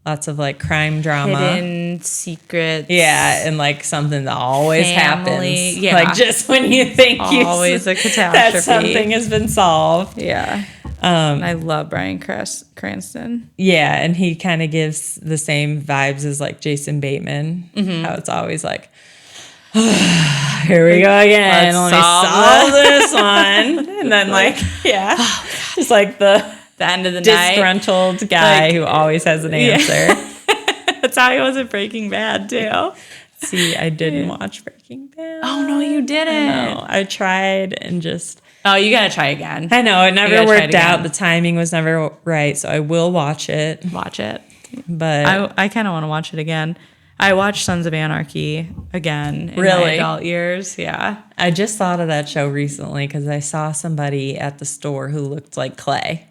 Lots of like crime drama. Hidden secrets. Yeah, and like something that always happens. Yeah. Like just when you think always a catastrophe. That something has been solved. Yeah. I love Bryan Cranston. Yeah, and he kind of gives the same vibes as like Jason Bateman. How it's always like, here we go again. Let me solve this one. And then like, just like the end of the disgruntled night. guy like, who always has an answer. Yeah. That's how he was in Breaking Bad too. See, I didn't watch Breaking Bad. Oh no, you didn't. I tried and just... Oh, you gotta try again. I know, it never worked out. The timing was never right, so I will watch it. Watch it. But I kind of want to watch it again. I watched Sons of Anarchy again in my adult years. Yeah. I just thought of that show recently because I saw somebody at the store who looked like Clay.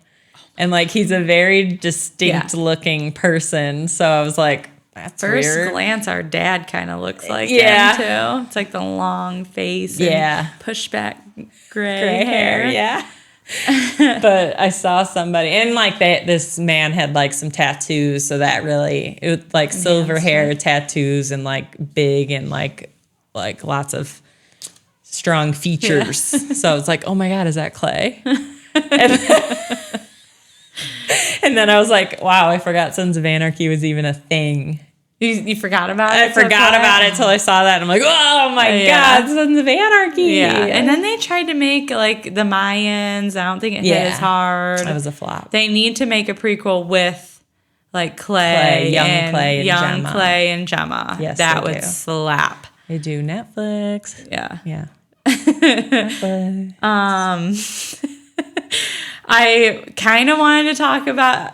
And like he's a very distinct looking person. So I was like, that's weird. First glance, our dad kind of looks like him too. It's like the long face and pushback gray hair. Yeah. But I saw somebody, and like this man had like some tattoos, so that really, it was like silver hair, tattoos, and like big and like lots of strong features. So I was like, oh my God, is that Clay? And then I was like, wow, I forgot Sons of Anarchy was even a thing. You forgot about it? I forgot about it till I saw that. And I'm like, oh my God, Sons of Anarchy. Yeah. And then they tried to make like the Mayans. I don't think it hit as hard. That was a flop. They need to make a prequel with like young Clay and Gemma. Yes, that would slap. They do Netflix. Yeah. Yeah. I kind of wanted to talk about,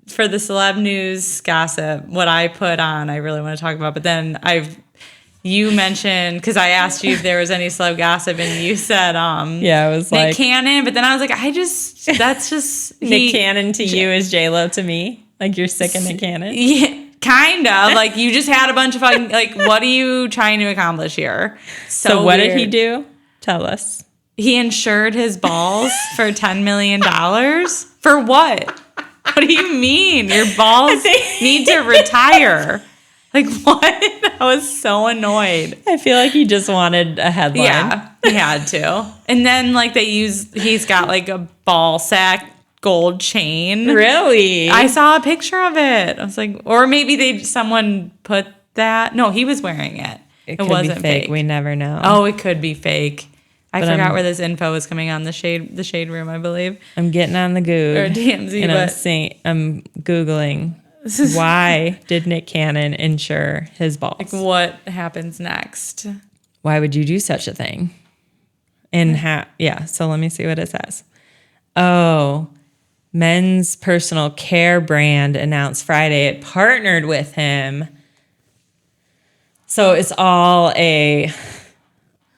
for the celeb news gossip, what I put on, I really want to talk about, but then you mentioned, because I asked you if there was any celeb gossip, and you said, yeah, it was Nick like Cannon. But then I was like, that's just Nick Cannon to you is J-Lo to me. Like, you're sick of Nick Cannon. Yeah, kind of. Like, you just had a bunch of fucking, like, what are you trying to accomplish here? So what weird. did he do? Tell us. He insured his balls for $10 million? For what? What do you mean? Your balls need to retire. Like, what? I was so annoyed. I feel like he just wanted a headline. Yeah, he had to. And then, like, he's got, like, a ball sack gold chain. Really? I saw a picture of it. I was like, or maybe someone put that. No, he was wearing it. It wasn't be fake. We never know. Oh, it could be fake. I But forgot where this info was coming on, the shade room, I believe. I'm getting on the Goog. Or DMZ, and I'm Googling why did Nick Cannon insure his balls? Like, what happens next? Why would you do such a thing? And so let me see what it says. Oh, men's personal care brand announced Friday it partnered with him. So it's all a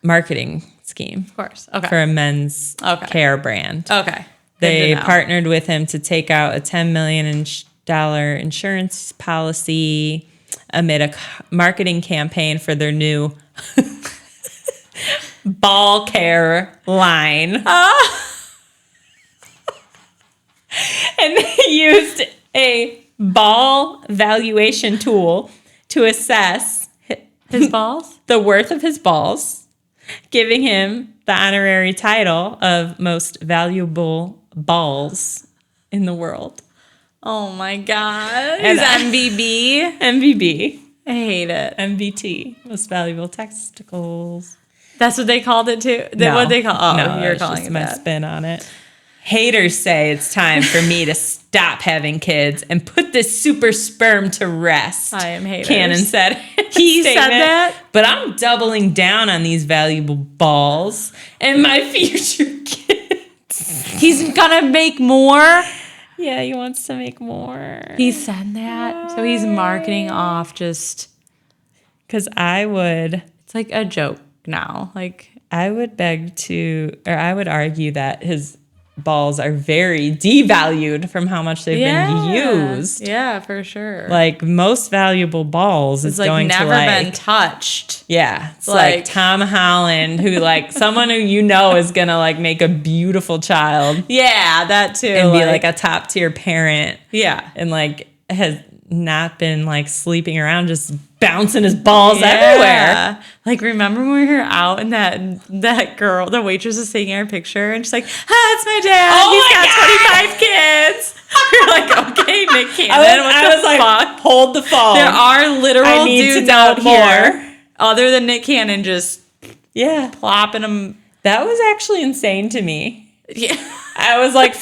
marketing scheme. Of course. Okay. For a men's care brand. Okay. They partnered with him to take out a $10 million insurance policy amid a marketing campaign for their new ball care line. And they used a ball valuation tool to assess his balls, the worth of his balls, giving him the honorary title of most valuable balls in the world. Oh my God. His MVB. MVB. I hate it. MVT. Most valuable testicles. That's what they called it too? No. What they call? Oh, no, you're calling just it my that. spin on it. Haters say it's time for me to stop having kids and put this super sperm to rest. I am haters. Cannon said. He said that? But I'm doubling down on these valuable balls and my future kids. He's gonna make more? Yeah, he wants to make more. He said that? So he's marketing off just... Because It's like a joke now. Like, I would I would argue that his balls are very devalued from how much they've been used. Yeah, for sure. Like, most valuable balls is like going never to been touched. Yeah, it's like Tom Holland, who like someone who is gonna like make a beautiful child. Yeah, that too, and be like a top tier parent. Yeah, and like has not been like sleeping around, just bouncing his balls everywhere. Like, remember when we were out and that girl, the waitress, is taking our picture and she's like, "Hi, it's my dad. He's got 25 kids." You're like, "Okay, Nick Cannon." I was like, "Hold the phone." There are literal dudes out here more. Other than Nick Cannon just plopping them. That was actually insane to me. Yeah. I was like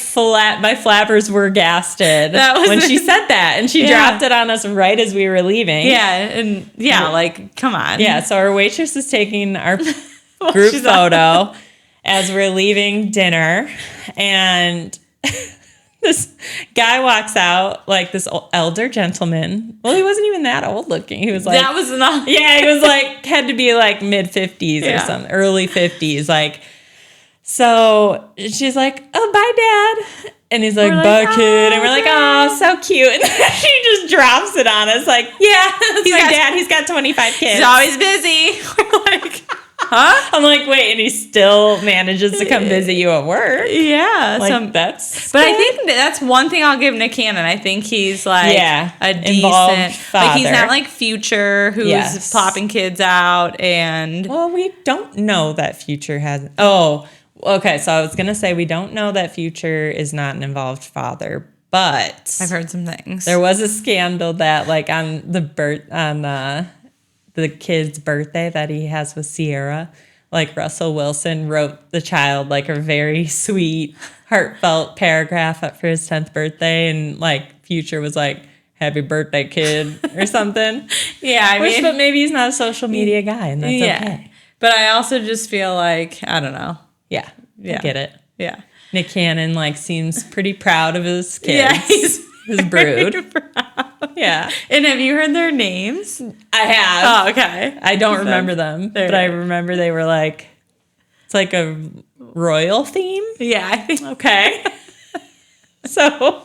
my flappers were gasted when she said that, and she dropped it on us right as we were leaving. Yeah, and like, come on. Yeah, so our waitress is taking our group photo as we're leaving dinner, and this guy walks out, like this elder gentleman. Well, he wasn't even that old looking. He was like, that was not. Yeah, he was like, had to be like mid 50s or something, early 50s, like. So she's like, "Oh, bye, Dad." And he's like, "Bye, kid." And we're like, "Oh, so cute." And then she just drops it on us like, "Yeah, that's my dad. He's got 25 kids. He's always busy." We're like, huh? I'm like, wait, and he still manages to come visit you at work. Yeah. Like, that's But I think that's one thing I'll give Nick Cannon. I think he's like a decent father. Like, he's not like Future, who's popping kids out and... Well, we don't know that Future has... Oh, okay, so I was going to say we don't know that Future is not an involved father, but... I've heard some things. There was a scandal that, like, on the kid's birthday that he has with Sierra, like, Russell Wilson wrote the child, like, a very sweet, heartfelt paragraph up for his 10th birthday, and, like, Future was like, "Happy birthday, kid," or something. Yeah, but maybe he's not a social media guy, and that's okay. But I also just feel like, I don't know. Yeah. I get it. Yeah. Nick Cannon, like, seems pretty proud of his kids. Yeah, he's his brood. proud. Yeah. And have you heard their names? I have. Oh, okay. I don't remember them, but I remember they were like, it's like a royal theme. Yeah, I think. Okay. So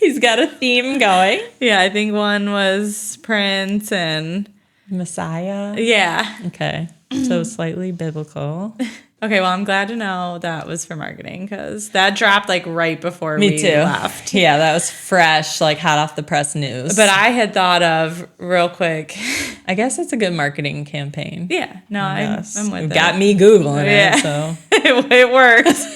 he's got a theme going. Yeah, I think one was Prince and Messiah. yeah. Okay. So slightly biblical. Okay, well, I'm glad to know that was for marketing because that dropped like right before Me we too. left. Yeah, that was fresh, like hot off the press news. But I had thought of real quick. I guess it's a good marketing campaign. Yeah, no, I'm with it. Got me Googling Yeah. it, so. It works.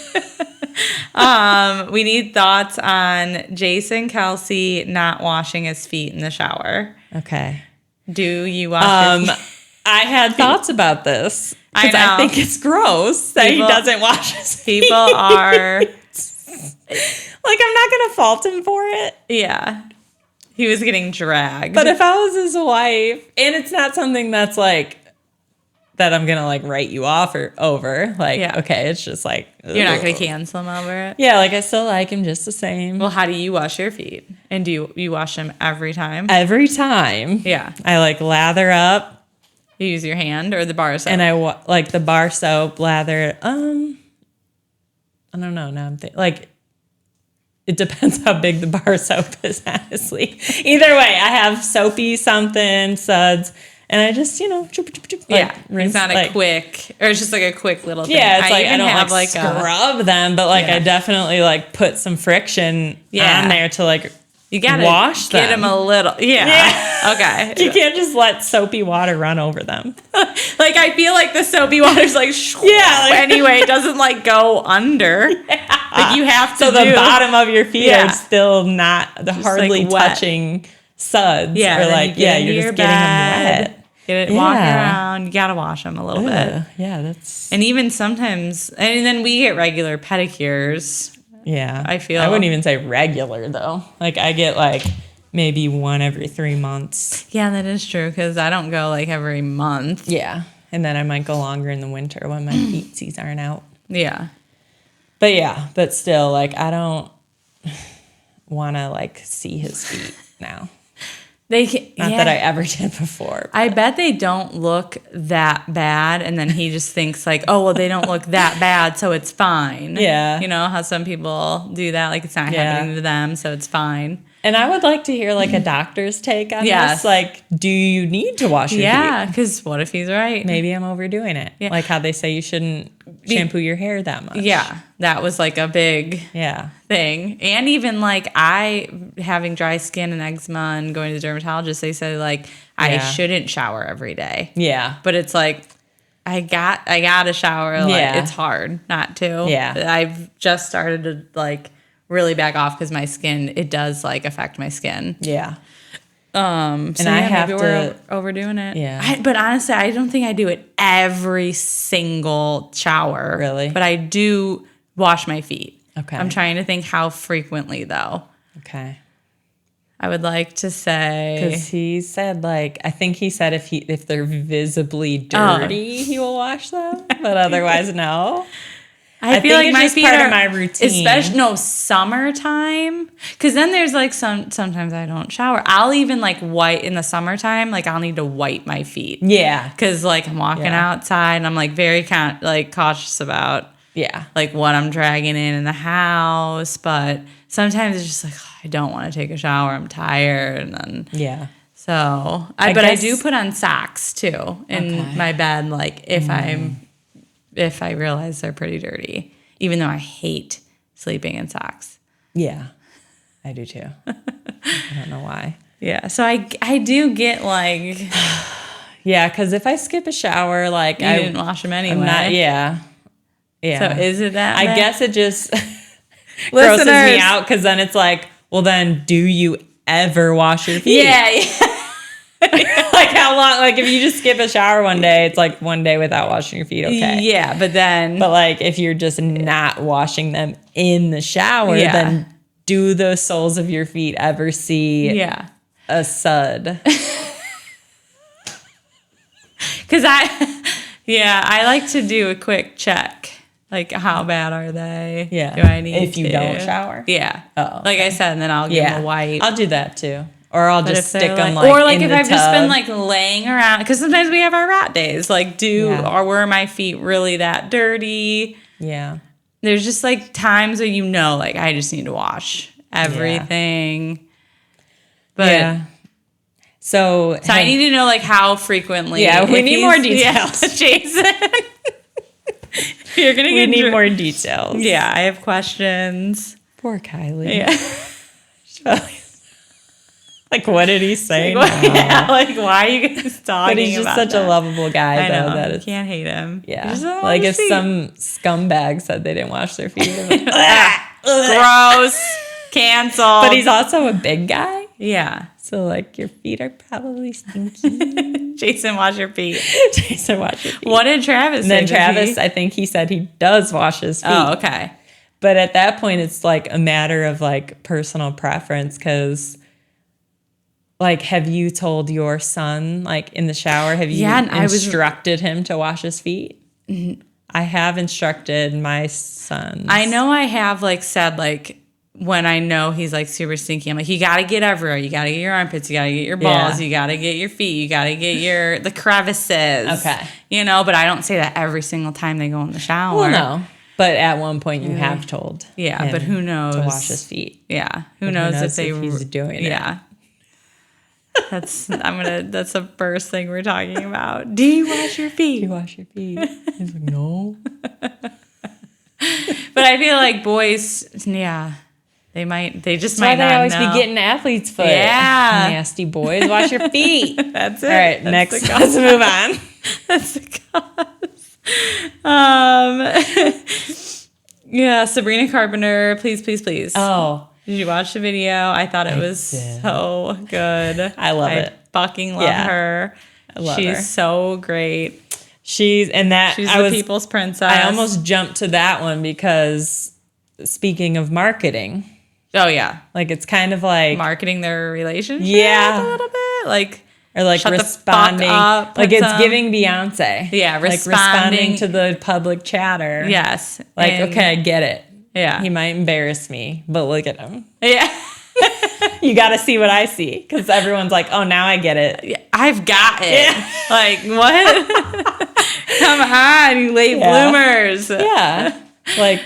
We need thoughts on Jason Kelsey not washing his feet in the shower. Okay. Do you wash your feet? I had thoughts about this. I Because I know. think it's gross that he doesn't wash his feet. People are, Like, I'm not going to fault him for it. yeah. He was getting dragged. But if I was his wife, and it's not something that's like, that I'm going to like write you off or over. Like, Yeah. okay, it's just like. you're not going to ugh. cancel him over it? Yeah, like I still like him just the same. Well, how do you wash your feet? And do you wash them every time? Every time. Yeah. I like lather up. You use your hand or the bar soap? And I like the bar soap, lather. I don't know. Now I'm thinking like it depends how big the bar soap is. Honestly, either way, I have soapy something suds, and I just rinse. It's not like, a quick, or it's just like a quick little thing. Yeah, it's like I even don't have like scrub them, but like Yeah. I definitely like put some friction on there to like you gotta wash get them. them a little. Yeah. Okay. You can't just let soapy water run over them. Like I feel like the soapy water's like Yeah, like- anyway, it doesn't like go under. Like you have to So the bottom of your feet Yeah. are still not hardly like, wet. touching suds. Yeah, or then like you get into you're your just getting them bed, wet. Get it walking Yeah. around. You gotta wash them a little bit. Yeah, that's And even sometimes, and then we get regular pedicures. yeah. I feel- I wouldn't even say regular though. Like I get like maybe one every 3 months. Yeah, that is true because I don't go like every month. Yeah, and then I might go longer in the winter when my feetsies aren't out. Yeah. But still, like I don't want to like see his feet now. They can, Not that I ever did before. I bet they don't look that bad, and then he just thinks like, oh well, they don't look that bad, so it's fine. Yeah. You know how some people do that, like it's not Yeah. happening to them, so it's fine. And I would like to hear like a doctor's take on Yes. this. Like, do you need to wash your Yeah, feet? because what if he's right? Maybe I'm overdoing it. Yeah. Like how they say you shouldn't shampoo your hair that much. Yeah, that was like a big Yeah. thing. And even like I having dry skin and eczema and going to the dermatologist, they said like I Yeah. shouldn't shower every day. Yeah. But it's like I got to shower. Like Yeah. it's hard not to. Yeah. I've just started to like really back off because my skin, it does like affect my skin. Yeah. So And I have maybe to- we're overdoing it. Yeah. But honestly, I don't think I do it every single shower. Really? But I do wash my feet. Okay. I'm trying to think how frequently though. Okay. I would like to say Because he said like I think he said if they're visibly Oh. dirty, he will wash them. But otherwise, no. I feel think like it's my just feet part are of my routine. especially summertime. Because then there's like sometimes I don't shower. I'll even like wipe in the summertime. Like I'll need to wipe my feet Yeah. because like I'm walking Yeah. outside and I'm like very cautious about Yeah. like what I'm dragging in the house. But sometimes it's just like I don't want to take a shower. I'm tired and then Yeah. so I but I guess- do put on socks too in Okay. my bed. Like if I realize they're pretty dirty, even though I hate sleeping in socks. Yeah. I do too. I don't know why. Yeah, so I do get like Yeah, because if I skip a shower, like you I didn't wash them anyway. I'm not. Yeah. Yeah. So is it that? I bad? guess it just grosses me Listeners. out because then it's like, well, then do you ever wash your feet? Yeah. Like how long? Like if you just skip a shower one day, it's like one day without washing your feet. Okay. Yeah, but then But like if you're just not washing them in the shower, Yeah. then do the soles of your feet ever see yeah, a sud? because I like to do a quick check. Like how bad are they? Yeah. Do I need If you to? don't shower? Yeah. Oh, Like I said, and then I'll give them a wipe. I'll do that too. Or I'll But just if stick they're them like, or like in if the I've just been tub. like laying around, because sometimes we have our rat days. Like, or were my feet really that dirty? Yeah. There's just like times where like I just need to wash everything. But yeah. So I need to know like how frequently. Yeah, we need more details. Yeah, Jason. You're gonna we need more details. Yeah, I have questions. Poor Kylie. Yeah. Like, what did he say? Yeah, like why are you guys talking? But he's just about such that? a lovable guy, I though. know. That it's, can't hate him. yeah. He just Like if feet. some scumbag said they didn't wash their feet, they're like, Gross, cancel. But he's also a big guy, yeah. so like your feet are probably stinky. Jason, wash your feet. Jason, wash your feet. What did Travis And say? then Travis, I think he said he does wash his feet. Oh, okay. But at that point, it's like a matter of like personal preference because, like, have you told your son, like, in the shower, have you instructed him to wash his feet? Mm-hmm. I have instructed my son. I know I have, like, said, like, when I know he's, like, super stinky, I'm like, you got to get everywhere. You got to get your armpits. You got to get your balls. You got to get your feet. You got to get the crevices. Okay. But I don't say that every single time they go in the shower. Well, no. But at one point, you have told. Yeah, but who knows? To wash his feet. Yeah, who knows if he's doing it. Yeah. That's the first thing we're talking about. Do you wash your feet? Do you wash your feet? He's like, no. But I feel like boys, they just might not they always know. be getting athlete's foot. Yeah. Nasty boys, wash your feet. That's it. All right, next, let's move on. That's the cause. Yeah, Sabrina Carpenter, please, please, please. Oh. Did you watch the video? I thought it was so good. I love it. Fucking love her. I love her. She's so great. She's the people's princess. I almost jumped to that one because speaking of marketing. Oh yeah. Like it's kind of like marketing their relationship a little bit. Like or like shut responding. The fuck up, like it's giving Beyonce. Yeah, responding to the public chatter. Yes. Like, okay, I get it. Yeah. He might embarrass me, but look at him. Yeah. You got to see what I see because everyone's like, oh, now I get it. I've got it. Yeah. Like, what? Come on, you late bloomers. Yeah. Like,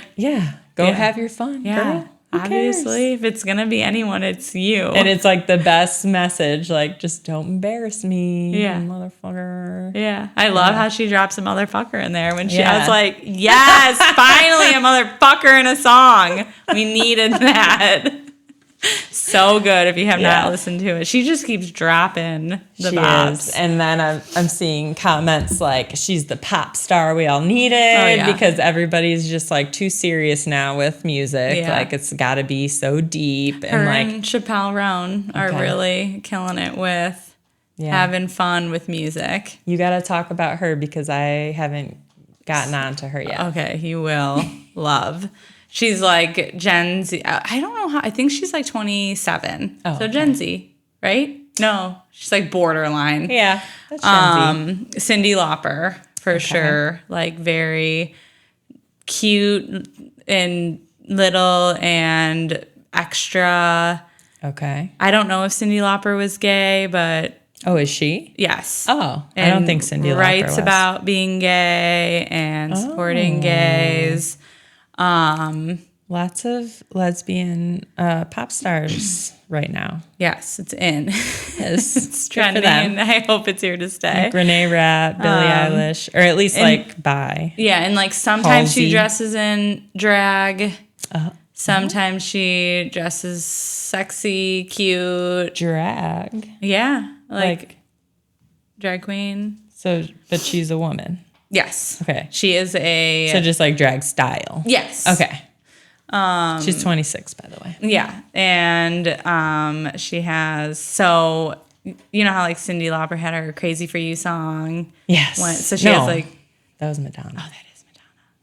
go have your fun, girl. Obviously, if it's going to be anyone, it's you. And it's like the best message. Like, just don't embarrass me, yeah, motherfucker. Yeah. I love how she drops a motherfucker in there when I was like, yes, finally a motherfucker in a song. We needed that. So good if you have not listened to it. She just keeps dropping the bops. And then I'm seeing comments like she's the pop star we all needed because everybody's just like too serious now with music. Yeah. Like it's got to be so deep. Her and Chappelle Roan are really killing it with having fun with music. You got to talk about her because I haven't gotten on to her yet. Okay, you will love. She's like Gen Z. I don't know how. I think she's like 27. Oh, so Gen Z, right? No, she's like borderline. Yeah, that's Gen Z. Cyndi Lauper for sure. Like very cute and little and extra. Okay. I don't know if Cyndi Lauper was gay, but oh, is she? Yes. Oh, I don't think Cyndi Lauper writes was. about being gay and supporting gays. Lots of lesbian pop stars right now. Yes, it's in. It's trending. And I hope it's here to stay. Like Renee Rapp, Billie Eilish, or at least like bi. Yeah, and like sometimes she dresses in drag. Sometimes she dresses sexy, cute. Drag? Yeah, like drag queen. So, but she's a woman. Yes. Okay. She is so just like drag style. Yes. Okay. She's 26, by the way. Yeah. And she has, so you know how like Cyndi Lauper had her Crazy For You song? Yes. So she has like. That was Madonna. Oh, that is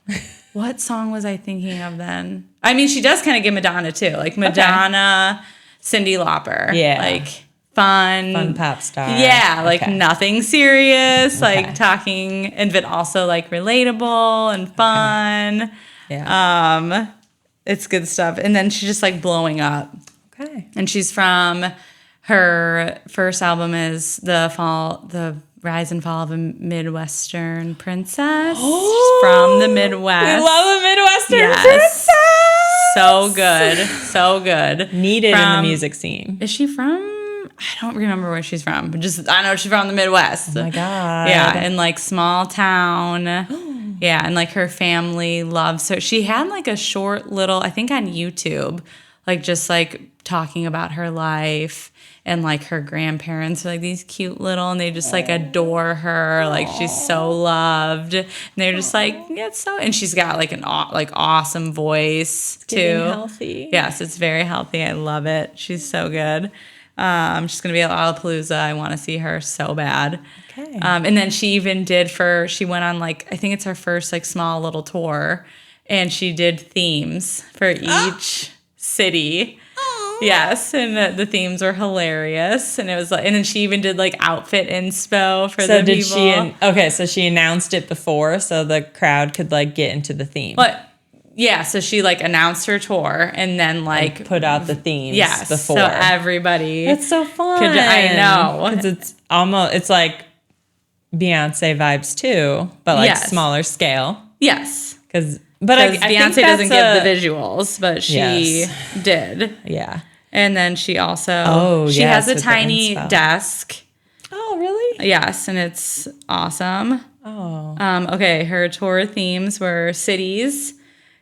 Madonna. What song was I thinking of then? I mean, she does kind of get Madonna too. Like Madonna, Cyndi Lauper. Yeah. Like fun pop star. Yeah, like nothing serious, like talking, but also like relatable and fun. It's good stuff. And then she's just like blowing up. Okay. And she's from Her first album is the Rise and Fall of a Midwestern Princess from the Midwest. We love a Midwestern princess. So good. So good. Needed in the music scene. Is she from? I don't remember where she's from, but I know she's from the Midwest. Oh my God. Yeah, and like small town. Yeah, and like her family loves her. She had like a short little, I think on YouTube, like just like talking about her life. And like her grandparents are like these cute little, and they just like adore her. Like she's so loved. And they're just like, yeah, it's so. And she's got like an awesome voice too. Healthy. Yes, it's very healthy. I love it. She's so good. She's gonna be at Lollapalooza. I want to see her so bad. Okay. And then she even she went on like, I think it's her first like small little tour, and she did themes for each city. Yes, and the themes were hilarious, and it was like, and then she even did like outfit inspo for the people. So she announced it before, so the crowd could like get into the theme. But yeah, so she like announced her tour, and then like put out the themes. Yes, before. so everybody. That's so fun. I know, because it's like Beyonce vibes too, but like smaller scale. Yes, But I Beyonce think doesn't give the visuals, but she did. Yeah. And then she also she has a tiny desk. Oh, really? Yes, and it's awesome. Oh. Okay, her tour themes were cities,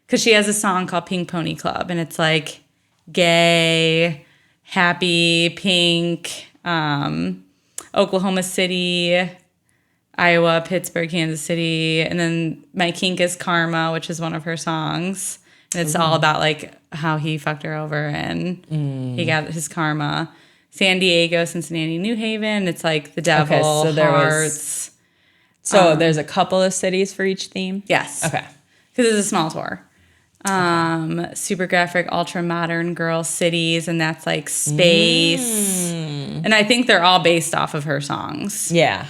because she has a song called Pink Pony Club, and it's like gay, happy, pink, Oklahoma City, Iowa, Pittsburgh, Kansas City, and then My Kink is Karma, which is one of her songs. And it's all about like how he fucked her over and he got his karma. San Diego, Cincinnati, New Haven. It's like the devil, hearts. There's a couple of cities for each theme? Yes. Okay. Because it's a small tour. Super graphic, ultra modern girl cities, and that's like space. And I think they're all based off of her songs. Yeah.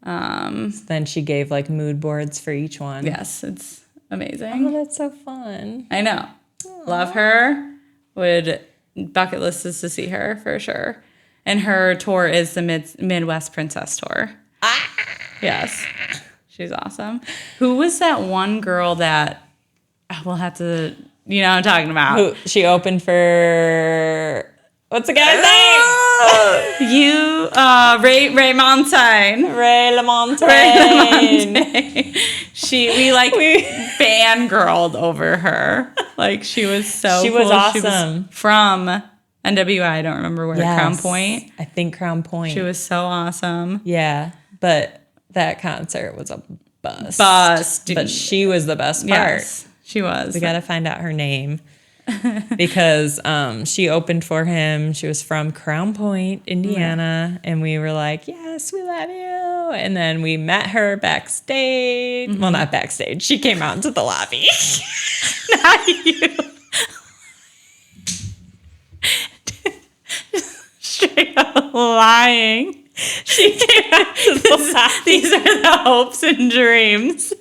Then she gave like mood boards for each one. Yes, it's amazing. Oh, that's so fun. I know. Aww. Love her. Bucket list is to see her for sure. And her tour is the Midwest Princess Tour. Yes. She's awesome. Who was that one girl that we'll have to, you know what I'm talking about? She opened for, what's the guy's name? Ray Montaigne. Ray LaMontagne. We fangirled over her. Like she was so She cool. was awesome. She was from NWI. I don't remember where. Yes, Crown Point. I think Crown Point. She was so awesome. Yeah, but that concert was a bust. But she was the best part. Yes, she was. We got to find out her name. Because she opened for him. She was from Crown Point, Indiana. And we were like, yes, we love you. And then we met her backstage. Well, not backstage. She came out into the lobby. Not you. Straight up lying. She came out to the lobby. These are the hopes and dreams.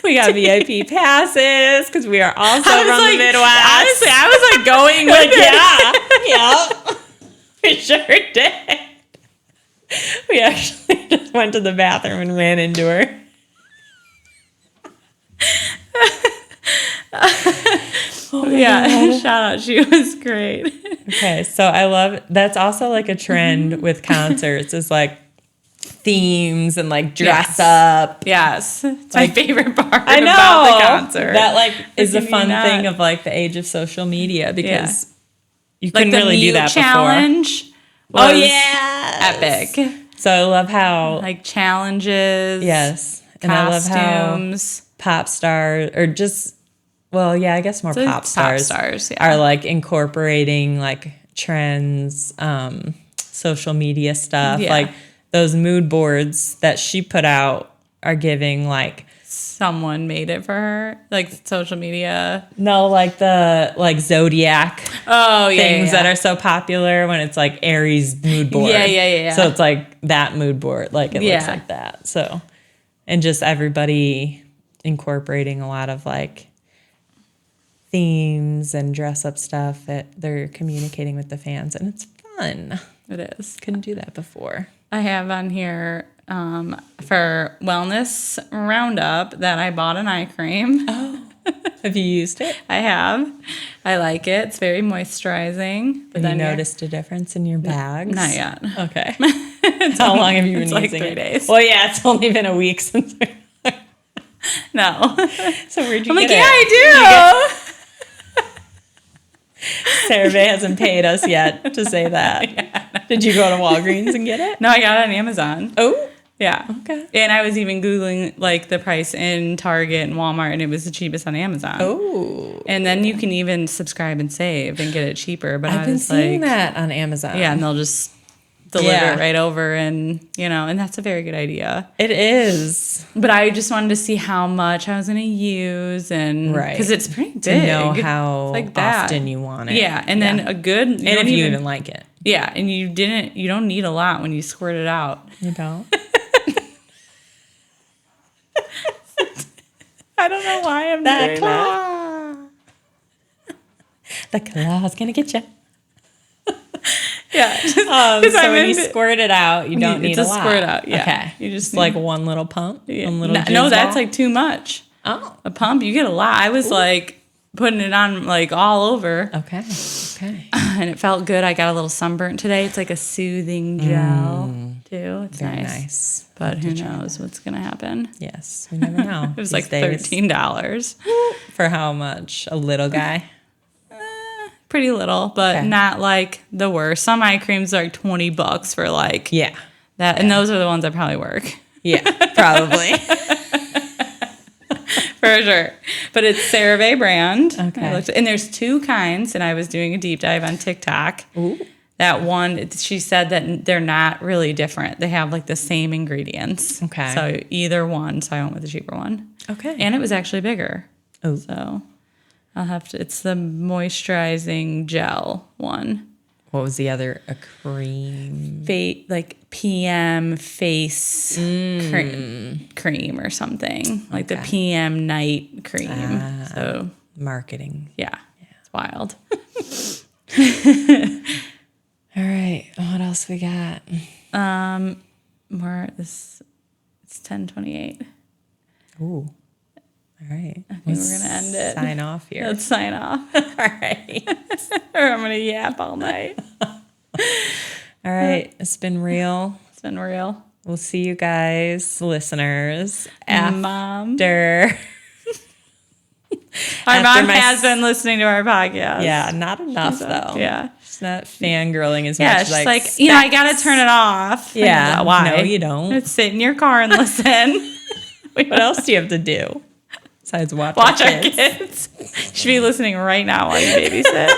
We got VIP passes because we are also from the Midwest. Honestly, I was like going with it. We sure did. We actually just went to the bathroom and ran into her. Shout out. She was great. Okay, so that's also like a trend with concerts is like themes and like dress up. Yes. It's my favorite part about the concert. That like is a fun thing of like the age of social media because you couldn't like really do that challenge before. Oh yeah. Epic. So I love how like challenges. Yes. And costumes. I love how pop stars or just I guess more pop stars are like incorporating like trends, social media stuff. Yeah. Like those mood boards that she put out are giving like someone made it for her, like social media. No, like the zodiac things that are so popular when it's like Aries mood board. Yeah. So it's like that mood board, like it looks like that. So, and just everybody incorporating a lot of like themes and dress up stuff that they're communicating with the fans, and it's fun. fun. It is. Couldn't do that before. I have on here for Wellness Roundup that I bought an eye cream. Oh, have you used it? I have. I like it. It's very moisturizing. Have you noticed a difference in your bags? Not yet. Okay. How long have you been it's using like 3 it? days. Well, yeah, it's only been a week since. No. So where'd you I'm get like, it? yeah, I do. Cerave hasn't paid us yet to say that. Yeah. Did you go to Walgreens and get it? No, I got it on Amazon. Oh, Yeah. okay. And I was even Googling like the price in Target and Walmart, and it was the cheapest on Amazon. Oh. And then you can even subscribe and save and get it cheaper. But I've I been was seeing like, that on Amazon. yeah, and they'll just deliver Yeah. it right over, and and that's a very good idea. It is. But I just wanted to see how much I was going to use, and because it's pretty big. To know how It's like that. often you want it. Yeah, and then a good, And if you even like it. yeah, and you don't need a lot when you squirt it out. You don't? I don't know why I'm The doing that. claw. The claw's going to get you. Yeah, So when you squirt it out, you don't need a lot. squirt out. Yeah, Okay. you just like one little pump. yeah. One little No, jizz that's ball? like too much. Oh. A pump, you get a lot. I was like putting it on like all over, Okay. Okay. and it felt good. I got a little sunburnt today. It's like a soothing gel too. It's Very nice. nice. But who knows what's gonna happen? Yes. We never know. It was these like days. $13. For how much? A little guy? Pretty little, but Okay. not like the worst. Some eye creams are like $20 for like Yeah. that, and those are the ones that probably work. Yeah. Probably. For sure. But it's CeraVe brand. Okay. And there's 2 kinds, and I was doing a deep dive on TikTok. Ooh. That one, she said that they're not really different. They have like the same ingredients. Okay. So either one, so I went with the cheaper one. Okay. And it was actually bigger. Oh. So I'll have to, it's the moisturizing gel one. What was the other? A cream. Like PM face cream or something. Like the Okay. PM night cream. So Marketing. yeah, it's wild. All right. What else we got? It's 10:28. Ooh. All right. I think we're gonna end it. Sign off here. Let's sign off. All right. Or I'm gonna yap all night. All right. It's been real. It's been real. We'll see you guys, listeners, Mom. after. Our after mom my has been listening to our podcast. Yeah, not enough though. Yeah. She's not fangirling as Yeah, much. she's like, I gotta turn it off. Yeah. Why? No, you don't. Let's sit in your car and listen. What else do you have to do besides watch Watch our our kids. You should be listening right now while you babysit.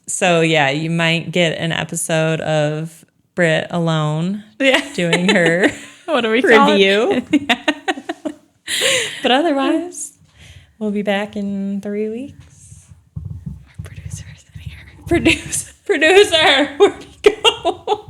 So yeah, you might get an episode of Britt alone Yeah. doing her What do we call it? review. But otherwise, we'll be back in 3 weeks. Our producer's in here. Producer, where'd he go?